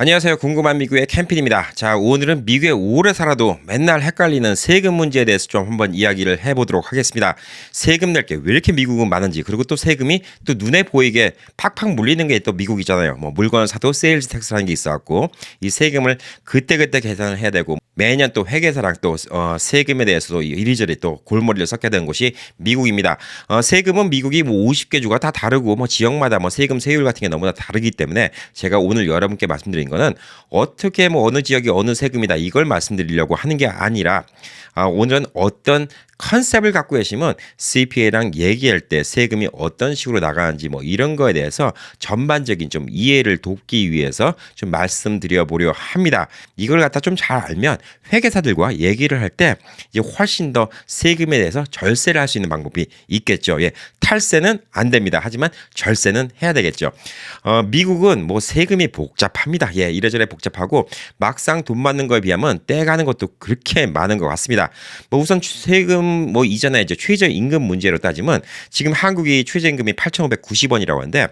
안녕하세요. 궁금한 미국의 캠핑입니다. 자, 오늘은 미국에 오래 살아도 맨날 헷갈리는 세금 문제에 대해서 좀 한번 이야기를 해보도록 하겠습니다. 세금 낼 게 왜 이렇게 미국은 많은지, 그리고 또 세금이 또 눈에 보이게 팍팍 물리는 게 또 미국이잖아요. 뭐 물건을 사도 세일즈 텍스라는 게 있어갖고 이 세금을 그때그때 계산을 해야 되고, 매년 또 회계사랑 또 세금에 대해서도 이리저리 또 골머리를 썩게 되는 곳이 미국입니다. 세금은 미국이 뭐 50개 주가 다 다르고 뭐 지역마다 뭐 세금 세율 같은 게 너무나 다르기 때문에 제가 오늘 여러분께 말씀드린 거는 어떻게 뭐 어느 지역이 어느 세금이다 이걸 말씀드리려고 하는 게 아니라, 오늘은 어떤 컨셉을 갖고 계시면 CPA랑 얘기할 때 세금이 어떤 식으로 나가는지 뭐 이런 거에 대해서 전반적인 좀 이해를 돕기 위해서 좀 말씀드려 보려 합니다. 이걸 갖다 좀 잘 알면 회계사들과 얘기를 할 때 이제 훨씬 더 세금에 대해서 절세를 할 수 있는 방법이 있겠죠. 예, 탈세는 안 됩니다. 하지만 절세는 해야 되겠죠. 미국은 뭐 세금이 복잡합니다. 예, 이래저래 복잡하고 막상 돈 받는 거에 비하면 떼가는 것도 그렇게 많은 것 같습니다. 뭐 우선 세금 뭐 이전에 이제 최저임금 문제로 따지면 지금 한국이 최저임금이 8,590원이라고 하는데,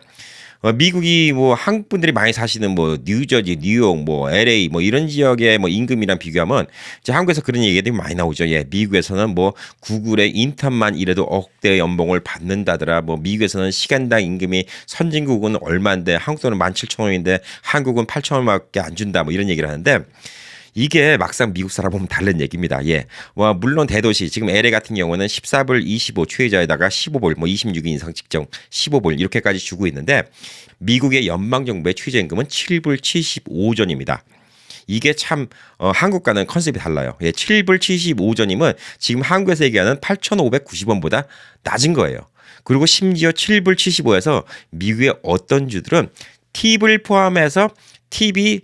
미국이 뭐 한국 분들이 많이 사시는 뭐 뉴저지, 뉴욕, 뭐 LA 뭐 이런 지역의 뭐 임금이랑 비교하면 이제 한국에서 그런 얘기들이 많이 나오죠. 예, 미국에서는 뭐 구글의 인턴만 일해도 억대 연봉을 받는다더라. 뭐 미국에서는 시간당 임금이 선진국은 얼마인데 한국 돈은 17,000원인데 한국은 8,000원밖에 안 준다. 뭐 이런 얘기를 하는데, 이게 막상 미국 사람 보면 다른 얘기입니다. 예. 물론 대도시, 지금 LA 같은 경우는 14불 25 최저에다가 15불, 뭐 26인 인상 직전 15불 이렇게까지 주고 있는데, 미국의 연방정부의 최저임금은 7불 75전입니다. 이게 참 한국과는 컨셉이 달라요. 예, 7불 75전이면 지금 한국에서 얘기하는 8,590원보다 낮은 거예요. 그리고 심지어 7불 75에서 미국의 어떤 주들은 팁을 포함해서 팁이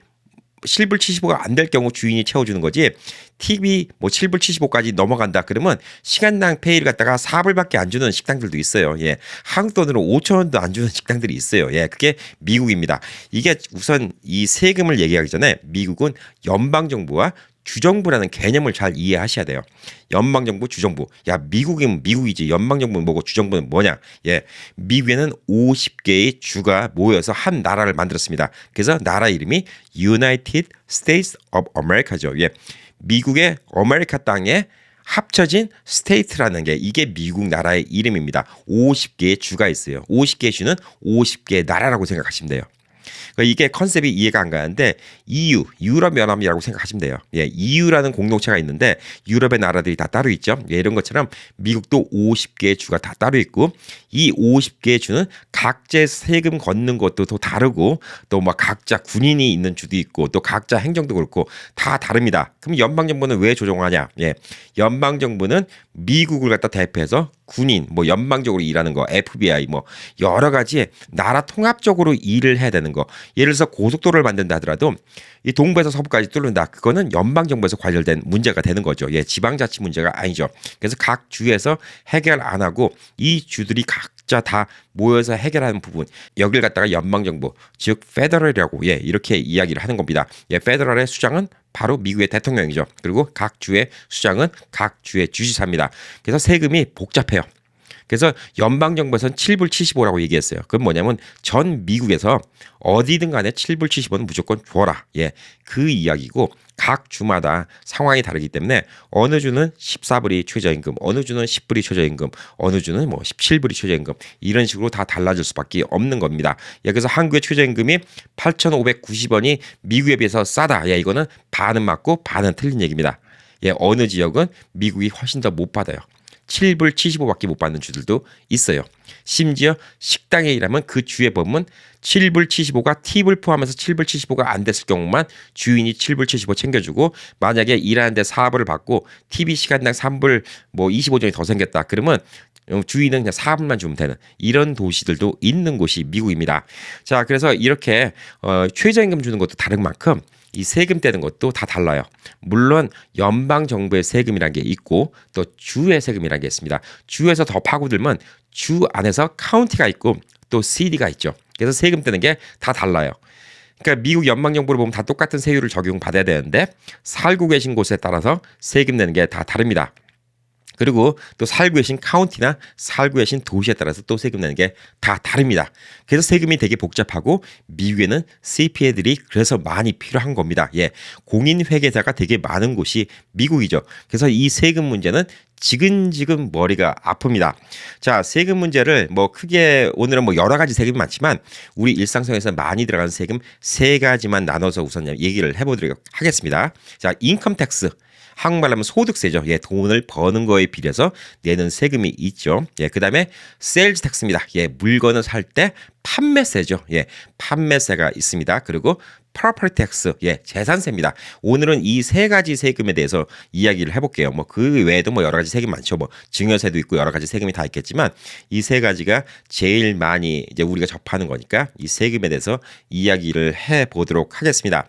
7불 75가 안 될 경우 주인이 채워주는 거지, 팁이 뭐 7불 75까지 넘어간다 그러면 시간당 페이를 갖다가 4불밖에 안 주는 식당들도 있어요. 예, 한국 돈으로 5,000원도 안 주는 식당들이 있어요. 예, 그게 미국입니다. 이게 우선 이 세금을 얘기하기 전에 미국은 연방정부와 주정부라는 개념을 잘 이해하셔야 돼요. 연방정부, 주정부. 야, 미국이면 미국이지. 연방정부는 뭐고 주정부는 뭐냐? 예, 미국에는 50개의 주가 모여서 한 나라를 만들었습니다. 그래서 나라 이름이 United States of America죠. 예, 미국의 아메리카 땅에 합쳐진 스테이트라는 게 이게 미국 나라의 이름입니다. 50개의 주가 있어요. 50개의 주는 50개의 나라라고 생각하시면 돼요. 이게 컨셉이 이해가 안 가는데, EU, 유럽연합이라고 생각하시면 돼요. 예, EU라는 공동체가 있는데 유럽의 나라들이 다 따로 있죠. 예, 이런 것처럼 미국도 50개의 주가 다 따로 있고, 이 50개의 주는 각자 세금 걷는 것도 더 다르고, 또 막 각자 군인이 있는 주도 있고, 또 각자 행정도 그렇고 다 다릅니다. 그럼 연방정부는 왜 조정하냐? 예, 연방정부는 미국을 갖다 대표해서 군인, 뭐 연방적으로 일하는 거, FBI, 뭐 여러 가지 나라 통합적으로 일을 해야 되는 거. 예를 들어서 고속도로를 만든다 하더라도 이 동부에서 서부까지 뚫는다. 그거는 연방정부에서 관련된 문제가 되는 거죠. 예, 지방자치 문제가 아니죠. 그래서 각 주에서 해결 안 하고 이 주들이 각자 다 모여서 해결하는 부분, 여길 갖다가 연방정부, 즉 페더럴이라고 예, 이렇게 이야기를 하는 겁니다. 예, 페더럴의 수장은 바로 미국의 대통령이죠. 그리고 각 주의 수장은 각 주의 주지사입니다. 그래서 세금이 복잡해요. 그래서 연방정부에서는 7불 75라고 얘기했어요. 그건 뭐냐면 전 미국에서 어디든 간에 7불 75는 무조건 줘라. 예, 그 이야기고, 각 주마다 상황이 다르기 때문에 어느 주는 14불이 최저임금, 어느 주는 10불이 최저임금, 어느 주는 뭐 17불이 최저임금, 이런 식으로 다 달라질 수밖에 없는 겁니다. 예, 그래서 한국의 최저임금이 8,590원이 미국에 비해서 싸다. 예, 이거는 반은 맞고 반은 틀린 얘기입니다. 예, 어느 지역은 미국이 훨씬 더 못 받아요. 7불 75밖에 못 받는 주들도 있어요. 심지어 식당에 일하면 그 주에 보면 7불 75가 팁을 포함해서 7불 75가 안 됐을 경우만 주인이 7불 75 챙겨주고, 만약에 일하는데 4불을 받고 팁이 시간당 3불 뭐 25전이 더 생겼다 그러면 주인은 그냥 4불만 주면 되는 이런 도시들도 있는 곳이 미국입니다. 자, 그래서 이렇게 최저임금 주는 것도 다른 만큼 이 세금 떼는 것도 다 달라요. 물론 연방 정부의 세금이란 게 있고 또 주의 세금이란 게 있습니다. 주에서 더 파고들면 주 안에서 카운티가 있고 또 시티가 있죠. 그래서 세금 떼는 게 다 달라요. 그러니까 미국 연방 정부를 보면 다 똑같은 세율을 적용받아야 되는데 살고 계신 곳에 따라서 세금 내는 게 다 다릅니다. 그리고 또 살고 계신 카운티나 살고 계신 도시에 따라서 또 세금 내는 게 다 다릅니다. 그래서 세금이 되게 복잡하고 미국에는 CPA들이 그래서 많이 필요한 겁니다. 예, 공인회계사가 되게 많은 곳이 미국이죠. 그래서 이 세금 문제는 지근지근 머리가 아픕니다. 자, 세금 문제를 뭐 크게 오늘은 뭐 여러 가지 세금이 많지만 우리 일상생활에서 많이 들어가는 세금 세 가지만 나눠서 우선 얘기를 해보도록 하겠습니다. 자, 인컴 텍스. 한국말로 하면 소득세죠. 예, 돈을 버는 거에 비례해서 내는 세금이 있죠. 예, 그다음에 세일즈 텍스입니다. 예, 물건을 살 때 판매세죠. 예, 판매세가 있습니다. 그리고 property tax, 예, 재산세입니다. 오늘은 이 세 가지 세금에 대해서 이야기를 해볼게요. 뭐 그 외에도 뭐 여러 가지 세금 많죠. 뭐 증여세도 있고 여러 가지 세금이 다 있겠지만 이 세 가지가 제일 많이 이제 우리가 접하는 거니까 이 세금에 대해서 이야기를 해 보도록 하겠습니다.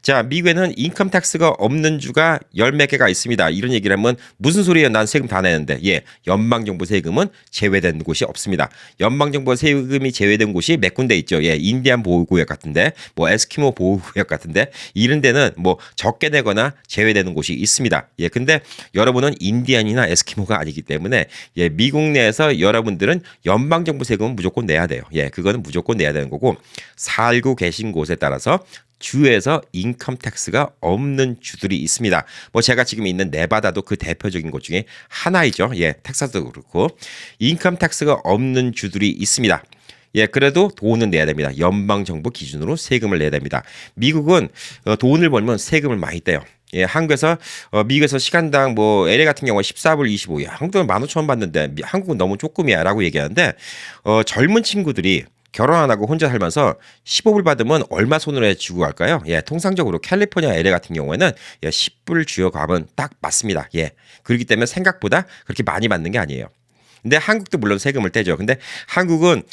자, 미국에는 인컴 텍스가 없는 주가 열 몇 개가 있습니다. 이런 얘기를 하면 무슨 소리예요? 난 세금 다 내는데. 예, 연방정부 세금은 제외된 곳이 없습니다. 연방정부 세금이 제외된 곳이 몇 군데 있죠. 예, 인디안 보호구역 같은데, 뭐 에스키모 보호구역 같은데 이런 데는 뭐 적게 내거나 제외되는 곳이 있습니다. 예, 근데 여러분은 인디안이나 에스키모가 아니기 때문에 예, 미국 내에서 여러분들은 연방정부 세금은 무조건 내야 돼요. 예, 그거는 무조건 내야 되는 거고 살고 계신 곳에 따라서 주에서 인컴 텍스가 없는 주들이 있습니다. 뭐 제가 지금 있는 네바다도 그 대표적인 곳 중에 하나이죠. 예, 텍사스도 그렇고 인컴 텍스가 없는 주들이 있습니다. 예, 그래도 돈은 내야 됩니다. 연방정부 기준으로 세금을 내야 됩니다. 미국은 돈을 벌면 세금을 많이 떼요. 예, 한국에서 미국에서 시간당 뭐 LA 같은 경우는 14불 25. 야, 한국은 15,000원 받는데 한국은 너무 조금이야라고 얘기하는데 젊은 친구들이 결혼 안 하고 혼자 살면서 15불 받으면 얼마 손으로 주고 갈까요? 예, 통상적으로 캘리포니아 LA 같은 경우에는 10불 주어 가면 딱 맞습니다. 예, 그렇기 때문에 생각보다 그렇게 많이 받는 게 아니에요. 근데 한국도 물론 세금을 떼죠. 근데 한국은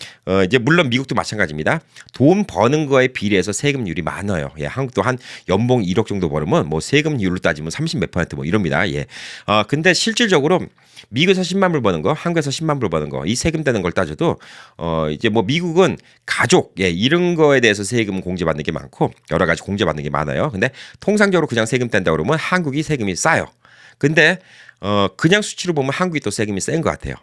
이제 물론 미국도 마찬가지입니다. 돈 버는 거에 비례해서 세금률이 많아요. 예, 한국도 한 연봉 1억 정도 벌으면 뭐 세금률로 따지면 30 몇 % 뭐 이럽니다. 예. 근데 실질적으로 미국에서 10만 불 버는 거, 한국에서 10만 불 버는 거, 이 세금 떼는 걸 따져도 이제 뭐 미국은 가족, 예, 이런 거에 대해서 세금 공제받는 게 많고 여러 가지 공제받는 게 많아요. 근데 통상적으로 그냥 세금 뗀다 그러면 한국이 세금이 싸요. 근데 그냥 수치로 보면 한국이 또 세금이 센 것 같아요.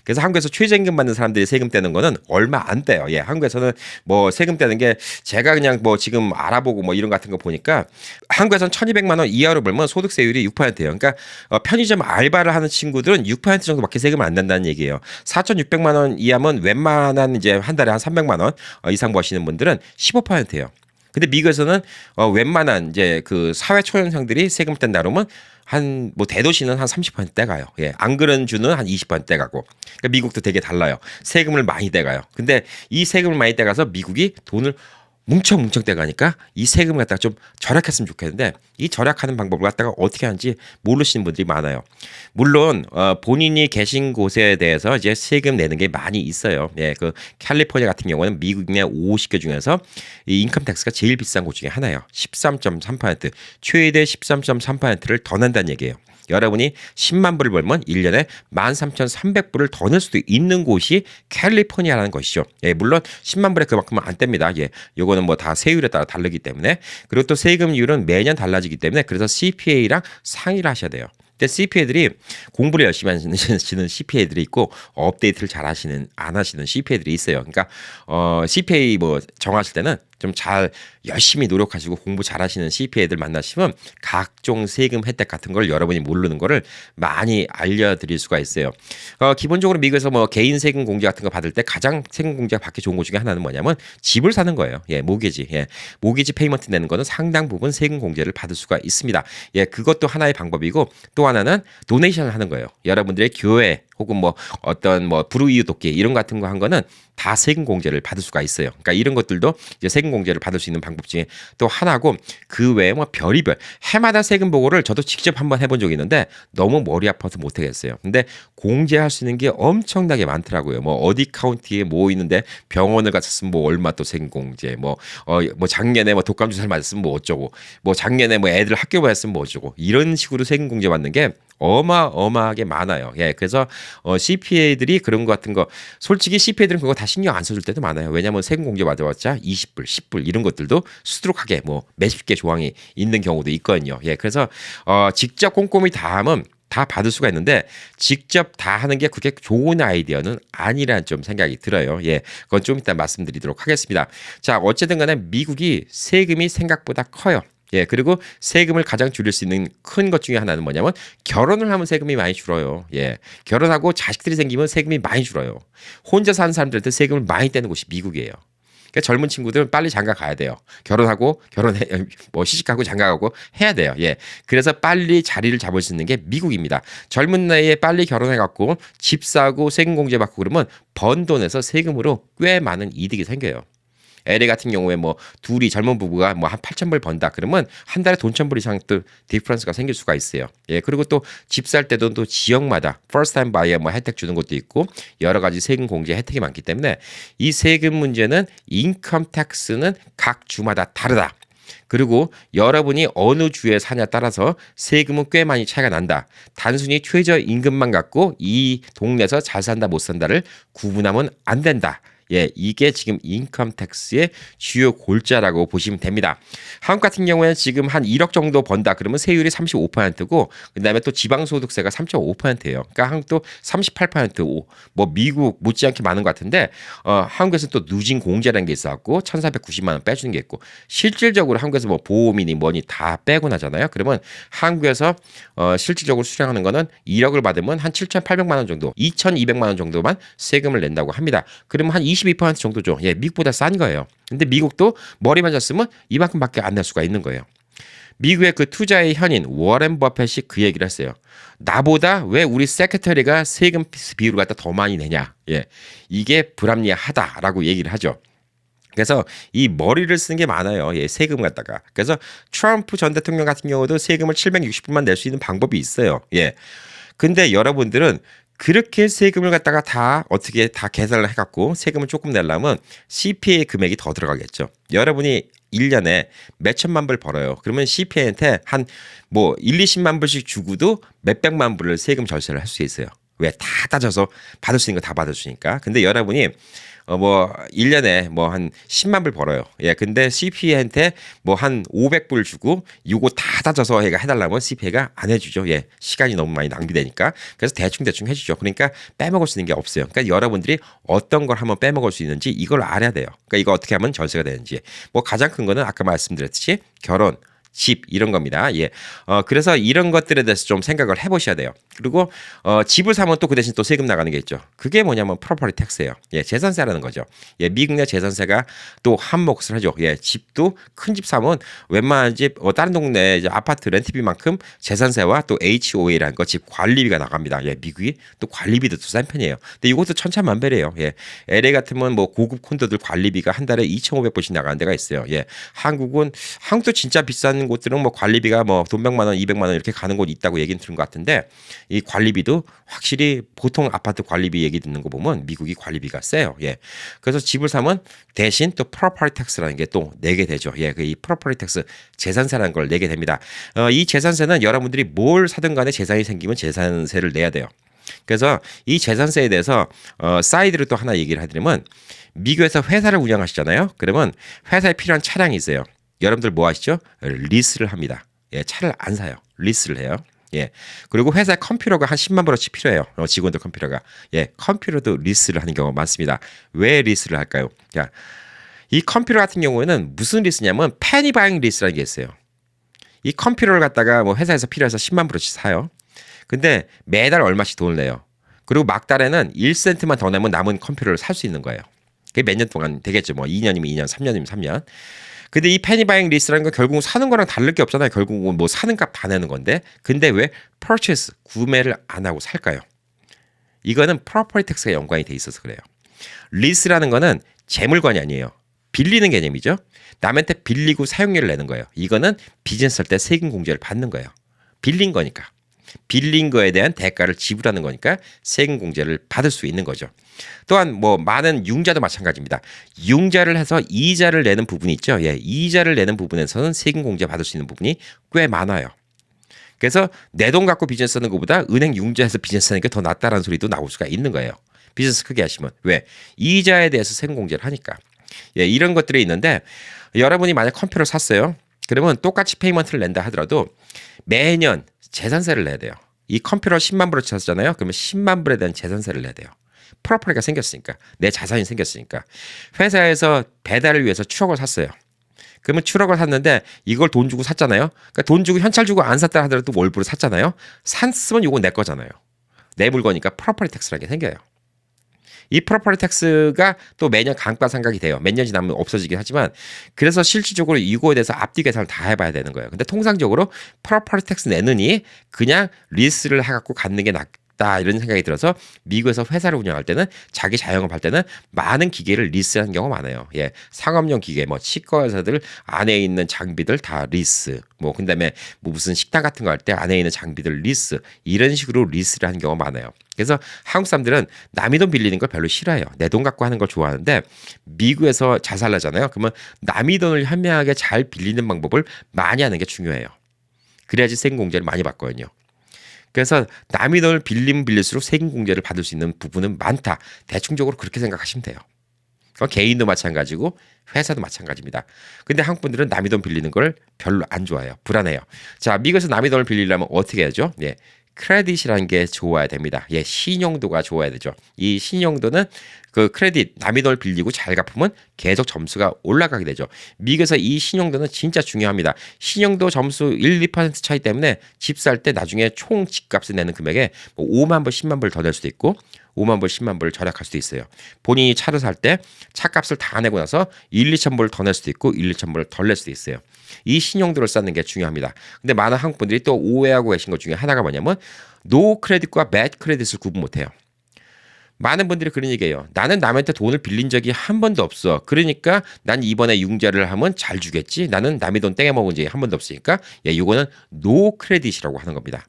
그래서 한국에서 최저임금 받는 사람들이 세금 떼는 거는 얼마 안 떼요. 예, 한국에서는 뭐 세금 떼는 게 제가 그냥 뭐 지금 알아보고 뭐 이런 같은 거 보니까 한국에서는 1,200만 원 이하로 벌면 소득세율이 6%예요. 그러니까 편의점 알바를 하는 친구들은 6% 정도밖에 세금을 안 낸다는 얘기예요. 4,600만 원 이하면 웬만한 이제 한 달에 한 300만 원 이상 버시는 분들은 15%예요. 근데 미국에서는 웬만한 이제 그 사회 초년생들이 세금 뗀다 그러면 한 뭐 대도시는 한 30% 떼가요. 예, 안 그런 주는 한 20% 떼가고. 그러니까 미국도 되게 달라요. 세금을 많이 떼가요. 근데 이 세금을 많이 떼가서 미국이 돈을 뭉청 떼가니까 이 세금을 갖다가 좀 절약했으면 좋겠는데 이 절약하는 방법을 갖다가 어떻게 하는지 모르시는 분들이 많아요. 물론 본인이 계신 곳에 대해서 이제 세금 내는 게 많이 있어요. 예, 그 캘리포니아 같은 경우는 미국 내 50개 중에서 이 인컴 텍스가 제일 비싼 곳 중에 하나예요. 13.3%, 최대 13.3%를 더 낸다는 얘기예요. 여러분이 10만 불을 벌면 1년에 13,300불을 더 낼 수도 있는 곳이 캘리포니아라는 것이죠. 예, 물론 10만 불에 그만큼은 안 뗍니다. 예, 요거는 뭐 다 세율에 따라 다르기 때문에. 그리고 또 세금률은 매년 달라지기 때문에 그래서 CPA랑 상의를 하셔야 돼요. 근데 CPA들이 공부를 열심히 하시는 CPA들이 있고 업데이트를 잘 하시는 안 하시는 CPA들이 있어요. 그러니까 CPA 뭐 정하실 때는 좀 잘 열심히 노력하시고 공부 잘하시는 CPA들 만나시면 각종 세금 혜택 같은 걸 여러분이 모르는 거를 많이 알려드릴 수가 있어요. 기본적으로 미국에서 뭐 개인 세금 공제 같은 거 받을 때 가장 세금 공제가 받기 좋은 것 중에 하나는 뭐냐면 집을 사는 거예요. 예, 모기지. 예, 모기지 페이먼트 내는 거는 상당 부분 세금 공제를 받을 수가 있습니다. 예, 그것도 하나의 방법이고 또 하나는 도네이션을 하는 거예요. 여러분들의 교회 혹은 뭐 어떤 뭐 불우이웃 돕기 이런 같은 거 한 거는 다 세금 공제를 받을 수가 있어요. 그러니까 이런 것들도 이제 세금 공제를 받을 수 있는 방법 중에 또 하나고 그 외에 뭐 별의별 해마다 세금 보고를 저도 직접 한번 해본 적이 있는데 너무 머리 아파서 못 하겠어요. 근데 공제할 수 있는 게 엄청나게 많더라고요. 뭐 어디 카운티에 뭐 있는데 병원을 갔었으면 뭐 얼마 또 세금 공제 뭐 작년에 뭐 독감 주사를 맞았으면 뭐 어쩌고 뭐 작년에 뭐 애들 학교 보냈으면 뭐 어쩌고 이런 식으로 세금 공제 받는 게 어마어마하게 많아요. 예, 그래서 CPA들이 그런 거 같은 거 솔직히 CPA들은 그거 다 신경 안 써줄 때도 많아요. 왜냐하면 세금 공제 받아봤자 20불, 10불 이런 것들도 수두룩하게 뭐 몇십 개 조항이 있는 경우도 있거든요. 예, 그래서 직접 꼼꼼히 다 하면 다 받을 수가 있는데 직접 다 하는 게 그렇게 좋은 아이디어는 아니라는 좀 생각이 들어요. 예, 그건 좀 이따 말씀드리도록 하겠습니다. 자, 어쨌든 간에 미국이 세금이 생각보다 커요. 예, 그리고 세금을 가장 줄일 수 있는 큰 것 중에 하나는 뭐냐면 결혼을 하면 세금이 많이 줄어요. 예, 결혼하고 자식들이 생기면 세금이 많이 줄어요. 혼자 사는 사람들한테 세금을 많이 떼는 곳이 미국이에요. 그러니까 젊은 친구들은 빨리 장가 가야 돼요. 결혼하고 결혼해 뭐 시집가고 장가가고 해야 돼요. 예. 그래서 빨리 자리를 잡을 수 있는 게 미국입니다. 젊은 나이에 빨리 결혼해 갖고 집 사고 세금 공제 받고 그러면 번 돈에서 세금으로 꽤 많은 이득이 생겨요. LA 같은 경우에 뭐 둘이 젊은 부부가 뭐 한 8천 불 번다 그러면 한 달에 돈 1,000불 이상 또 디퍼런스가 생길 수가 있어요. 예, 그리고 또 집 살 때도 또 지역마다 first time buyer 뭐 혜택 주는 것도 있고 여러 가지 세금 공제 혜택이 많기 때문에 이 세금 문제는 인컴 텍스는 각 주마다 다르다. 그리고 여러분이 어느 주에 사냐에 따라서 세금은 꽤 많이 차이가 난다. 단순히 최저 임금만 갖고 이 동네에서 잘 산다 못 산다를 구분하면 안 된다. 예, 이게 지금 인컴 텍스의 주요 골자라고 보시면 됩니다. 한국 같은 경우에는 지금 한 1억 정도 번다 그러면 세율이 35%고 그다음에 또 지방소득세가 3.5%예요. 그러니까 한국도 38%, 뭐 미국 못지않게 많은 것 같은데 한국에서 또 누진 공제라는 게 있어갖고 1,490만 원 빼주는 게 있고 실질적으로 한국에서 뭐 보험이니 뭐니 다 빼고 나잖아요. 그러면 한국에서 실질적으로 수령하는 거는 1억을 받으면 한 7,800만 원 정도, 2,200만 원 정도만 세금을 낸다고 합니다. 그러면 한 22% 정도죠. 예, 미국보다 싼 거예요. 근데 미국도 머리만 잤으면 이만큼밖에 안 낼 수가 있는 거예요. 미국의 그 투자의 현인 워렌 버핏이 그 얘기를 했어요. 나보다 왜 우리 세크터리가 세금 비율을 갖다 더 많이 내냐. 예, 이게 불합리하다라고 얘기를 하죠. 그래서 이 머리를 쓰는 게 많아요. 예, 세금 갖다가. 그래서 트럼프 전 대통령 같은 경우도 세금을 760불만 낼 수 있는 방법이 있어요. 예. 근데 여러분들은 그렇게 세금을 갖다가 다 어떻게 다 계산을 해갖고 세금을 조금 내려면 CPA 금액이 더 들어가겠죠. 여러분이 1년에 몇 천만 불 벌어요. 그러면 CPA한테 한 뭐 1, 20만 불씩 주고도 몇백만 불을 세금 절세를 할 수 있어요. 왜? 다 따져서 받을 수 있는 거 다 받아주니까. 근데 여러분이 뭐 1년에 뭐 한 10만 불 벌어요. 예. 근데 CPA한테 뭐 한 500불 주고 요거 다 따져서 얘가 해달라면 CPA가 안 해주죠. 예. 시간이 너무 많이 낭비되니까. 그래서 대충 해주죠. 그러니까 빼먹을 수 있는 게 없어요. 그러니까 여러분들이 어떤 걸 하면 빼먹을 수 있는지 이걸 알아야 돼요. 그러니까 이거 어떻게 하면 절세가 되는지. 뭐 가장 큰 거는 아까 말씀드렸듯이 결혼, 집 이런 겁니다. 예. 그래서 이런 것들에 대해서 좀 생각을 해보셔야 돼요. 그리고 집을 사면 또 그 대신 또 세금 나가는 게 있죠. 그게 뭐냐면 프로퍼티 텍스예요. 예, 재산세라는 거죠. 예, 미국 내 재산세가 또 한 몫을 하죠. 예, 집도 큰 집 사면 웬만한 집 다른 동네 이제 아파트 렌트비만큼 재산세와 또 HOA라는 거 집 관리비가 나갑니다. 예, 미국이 또 관리비도 또 싼 편이에요. 근데 이것도 천차만별이에요. 예, LA 같으면 뭐 고급 콘도들 관리비가 한 달에 2,500불씩 나가는 데가 있어요. 예, 한국도 진짜 비싼 곳들은 뭐 관리비가 뭐 돈 100만 원, 200만 원 이렇게 가는 곳 있다고 얘기는 들은 것 같은데 이 관리비도 확실히 보통 아파트 관리비 얘기 듣는 거 보면 미국이 관리비가 세요. 예. 그래서 집을 사면 대신 또 프로퍼티 텍스라는 게 또 내게 되죠. 예. 이 프로퍼티 텍스 재산세라는 걸 내게 됩니다. 이 재산세는 여러분들이 뭘 사든 간에 재산이 생기면 재산세를 내야 돼요. 그래서 이 재산세에 대해서 사이드로 또 하나 얘기를 해드리면 미국에서 회사를 운영하시잖아요. 그러면 회사에 필요한 차량이 있어요. 여러분들 뭐 하시죠? 리스를 합니다. 예, 차를 안 사요. 리스를 해요. 예. 그리고 회사에 컴퓨터가 한 10만 불어치 필요해요. 직원들 컴퓨터가. 예, 컴퓨터도 리스를 하는 경우가 많습니다. 왜 리스를 할까요? 자, 이 컴퓨터 같은 경우에는 무슨 리스냐면 페니 바잉 리스라는 게 있어요. 이 컴퓨터를 갖다가 뭐 회사에서 필요해서 10만 불어치 사요. 근데 매달 얼마씩 돈을 내요. 그리고 막달에는 1센트만 더 내면 남은 컴퓨터를 살 수 있는 거예요. 그게 몇 년 동안 되겠죠. 뭐 2년이면 2년, 3년이면 3년. 근데 이 페니바잉 리스라는 건 결국은 사는 거랑 다를 게 없잖아요. 결국은 뭐 사는 값 다 내는 건데. 근데 왜 purchase, 구매를 안 하고 살까요? 이거는 property tax가 연관이 돼 있어서 그래요. 리스라는 거는 재물관이 아니에요. 빌리는 개념이죠. 남한테 빌리고 사용료를 내는 거예요. 이거는 비즈니스 할 때 세금 공제를 받는 거예요. 빌린 거니까. 빌린 거에 대한 대가를 지불하는 거니까 세금 공제를 받을 수 있는 거죠. 또한 뭐 많은 융자도 마찬가지입니다. 융자를 해서 이자를 내는 부분이 있죠. 예, 이자를 내는 부분에서는 세금 공제 받을 수 있는 부분이 꽤 많아요. 그래서 내 돈 갖고 비즈니스 하는 것보다 은행 융자해서 비즈니스 하는 게 더 낫다라는 소리도 나올 수가 있는 거예요. 비즈니스 크게 하시면. 왜? 이자에 대해서 세금 공제를 하니까. 예, 이런 것들이 있는데 여러분이 만약 컴퓨터를 샀어요. 그러면 똑같이 페이먼트를 낸다 하더라도 매년 재산세를 내야 돼요. 이 컴퓨터 10만 불을 쳤잖아요. 그러면 10만 불에 대한 재산세를 내야 돼요. 프로퍼티가 생겼으니까. 내 자산이 생겼으니까. 회사에서 배달을 위해서 추억을 샀어요. 그러면 추억을 샀는데 이걸 돈 주고 샀잖아요. 그러니까 돈 주고 현찰 주고 안 샀다 하더라도 월부를 샀잖아요. 샀으면 이건 내 거잖아요. 내 물건이니까 프로퍼티 텍스라는 게 생겨요. 이 프로퍼티 텍스가 또 매년 감가상각이 돼요. 몇 년 지나면 없어지긴 하지만 그래서 실질적으로 이거에 대해서 앞뒤 계산을 다 해봐야 되는 거예요. 근데 통상적으로 프로퍼티 텍스 내느니 그냥 리스를 해갖고 갖는 게 낫다 이런 생각이 들어서 미국에서 회사를 운영할 때는 자기 자영업할 때는 많은 기계를 리스하는 경우가 많아요. 예, 상업용 기계, 뭐 치과의사들 안에 있는 장비들 다 리스. 뭐 그다음에 뭐 무슨 식당 같은 거 할 때 안에 있는 장비들 리스 이런 식으로 리스를 하는 경우가 많아요. 그래서 한국 사람들은 남의 돈 빌리는 걸 별로 싫어해요. 내 돈 갖고 하는 걸 좋아하는데 미국에서 잘 살라잖아요. 그러면 남의 돈을 현명하게 잘 빌리는 방법을 많이 하는 게 중요해요. 그래야지 세금 공제를 많이 받거든요. 그래서 남의 돈을 빌리면 빌릴수록 세금 공제를 받을 수 있는 부분은 많다. 대충적으로 그렇게 생각하시면 돼요. 개인도 마찬가지고 회사도 마찬가지입니다. 근데 한국 분들은 남의 돈 빌리는 걸 별로 안 좋아해요. 불안해요. 자, 미국에서 남의 돈을 빌리려면 어떻게 해야죠? 예. 크레딧이라는 게 좋아야 됩니다. 예, 신용도가 좋아야 되죠. 이 신용도는 그 크레딧 남의 돈을 빌리고 잘 갚으면 계속 점수가 올라가게 되죠. 미국에서 이 신용도는 진짜 중요합니다. 신용도 점수 1, 2% 차이 때문에 집 살 때 나중에 총 집값을 내는 금액에 뭐 5만 불, 10만 불 더 낼 수도 있고 5만 불, 10만 불을 절약할 수도 있어요. 본인이 차를 살 때 차값을 다 내고 나서 1, 2천 불을 더 낼 수도 있고 1, 2천 불을 덜 낼 수도 있어요. 이 신용도를 쌓는 게 중요합니다. 근데 많은 한국 분들이 또 오해하고 계신 것 중에 하나가 뭐냐면 노 크레딧과 배드 크레딧을 구분 못해요. 많은 분들이 그런 얘기해요. 나는 남한테 돈을 빌린 적이 한 번도 없어. 그러니까 난 이번에 융자를 하면 잘 주겠지. 나는 남의 돈 땡겨 먹은 적이 한 번도 없으니까 이거는 노 크레딧이라고 하는 겁니다.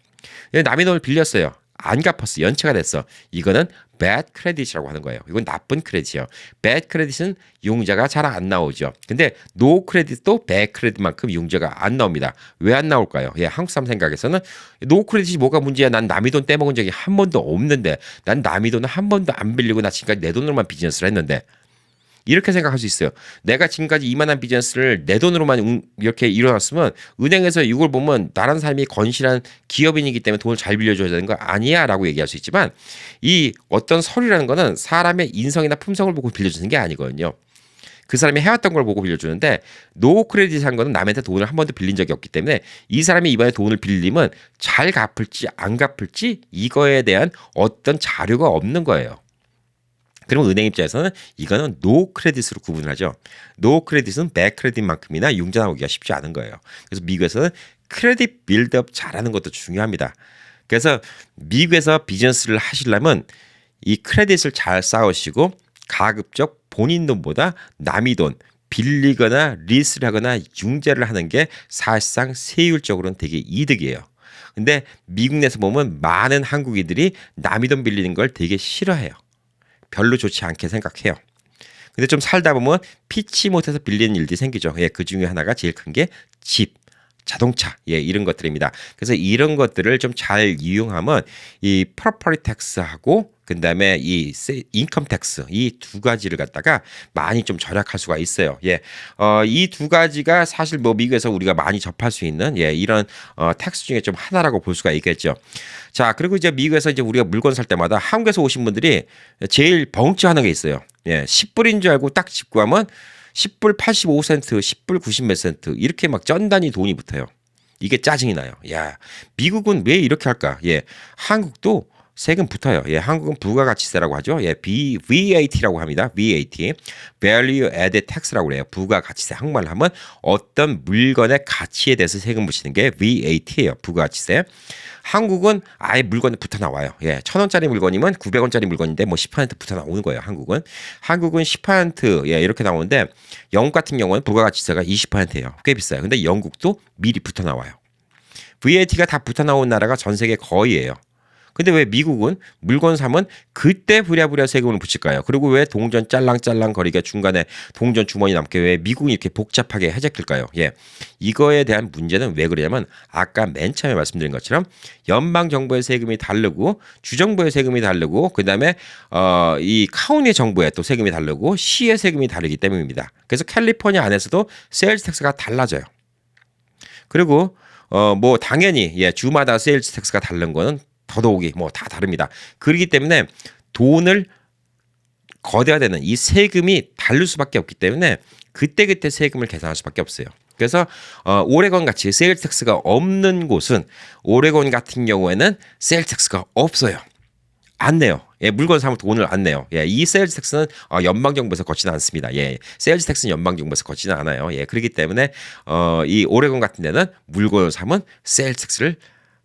남의 돈을 빌렸어요. 안 갚았어. 연체가 됐어. 이거는 bad credit이라고 하는 거예요. 이건 나쁜 크레딧이에요. bad credit은 융자가 잘 안 나오죠. 근데 no credit도 bad credit만큼 융자가 안 나옵니다. 왜 안 나올까요? 예, 한국 사람 생각에서는 no credit이 뭐가 문제야? 난 남의 돈 떼먹은 적이 한 번도 없는데 난 남의 돈을 한 번도 안 빌리고 나 지금까지 내 돈으로만 비즈니스를 했는데 이렇게 생각할 수 있어요. 내가 지금까지 이만한 비즈니스를 내 돈으로만 이렇게 일어났으면 은행에서 이걸 보면 다른 사람이 건실한 기업인이기 때문에 돈을 잘 빌려줘야 되는 거 아니야 라고 얘기할 수 있지만 이 어떤 서류라는 거는 사람의 인성이나 품성을 보고 빌려주는 게 아니거든요. 그 사람이 해왔던 걸 보고 빌려주는데 노 크레딧 한 거는 남한테 돈을 한 번도 빌린 적이 없기 때문에 이 사람이 이번에 돈을 빌리면 잘 갚을지 안 갚을지 이거에 대한 어떤 자료가 없는 거예요. 그럼 은행 입장에서는 이거는 노 크레딧으로 구분을 하죠. 노 크레딧은 백 크레딧만큼이나 융자 나오기가 쉽지 않은 거예요. 그래서 미국에서는 크레딧 빌드업 잘하는 것도 중요합니다. 그래서 미국에서 비즈니스를 하시려면 이 크레딧을 잘 쌓으시고 가급적 본인 돈보다 남의 돈 빌리거나 리스를 하거나 융자를 하는 게 사실상 세율적으로는 되게 이득이에요. 근데 미국 내에서 보면 많은 한국인들이 남의 돈 빌리는 걸 되게 싫어해요. 별로 좋지 않게 생각해요. 근데 좀 살다 보면 피치 못해서 빌리는 일들이 생기죠. 예, 그 중에 하나가 제일 큰 게 집, 자동차, 예, 이런 것들입니다. 그래서 이런 것들을 좀 잘 이용하면 이 프로퍼티 텍스하고 그다음에 이 인컴 텍스 이 두 가지를 갖다가 많이 좀 절약할 수가 있어요. 예, 이 두 가지가 사실 뭐 미국에서 우리가 많이 접할 수 있는 예 이런 텍스 중에 좀 하나라고 볼 수가 있겠죠. 자, 그리고 이제 미국에서 이제 우리가 물건 살 때마다 한국에서 오신 분들이 제일 벙찌하는 게 있어요. 예, 10불인 줄 알고 딱 짚고 하면 10불 85센트, 10불 90 몇 센트 이렇게 막 쩐단위 돈이 붙어요. 이게 짜증이 나요. 야, 미국은 왜 이렇게 할까? 예, 한국도 세금 붙어요. 예, 한국은 부가가치세라고 하죠. 예, VAT라고 합니다. VAT, Value Added Tax라고 그래요. 부가가치세. 한국말로 하면 어떤 물건의 가치에 대해서 세금 붙이는 게 VAT예요. 부가가치세. 한국은 아예 물건이 붙어 나와요. 예, 1,000원짜리 물건이면 900원짜리 물건인데 뭐 10% 붙어 나오는 거예요. 한국은 10% 예, 이렇게 나오는데 영국 같은 경우는 부가가치세가 20%예요. 꽤 비싸요. 근데 영국도 미리 붙어 나와요. VAT가 다 붙어 나온 나라가 전 세계 거의예요. 근데 왜 미국은 물건 사면 그때 부랴부랴 세금을 붙일까요? 그리고 왜 동전 짤랑짤랑 거리게 중간에 동전 주머니 남게 왜 미국이 이렇게 복잡하게 해제킬까요? 예, 이거에 대한 문제는 왜 그러냐면 아까 맨 처음에 말씀드린 것처럼 연방정부의 세금이 다르고 주정부의 세금이 다르고 그다음에 이 카운티 정부의 또 세금이 다르고 시의 세금이 다르기 때문입니다. 그래서 캘리포니아 안에서도 세일즈 텍스가 달라져요. 그리고 뭐 당연히 예, 주마다 세일즈 텍스가 다른 거는 더더욱이 뭐 다 다릅니다. 그렇기 때문에 돈을 거대화되는 이 세금이 다를 수밖에 없기 때문에 그때그때 세금을 계산할 수밖에 없어요. 그래서 오레곤 같이 세일즈 텍스가 없는 곳은 오레곤 같은 경우에는 세일즈 텍스가 없어요. 안 내요. 예, 물건 사면 돈을 안 내요. 예, 이 세일즈 텍스는 연방 정부에서 걷지는 않습니다. 예, 세일즈 텍스는 연방 정부에서 걷지는 않아요. 예, 그렇기 때문에 이 오레곤 같은 데는 물건을 사면 세일즈 텍스를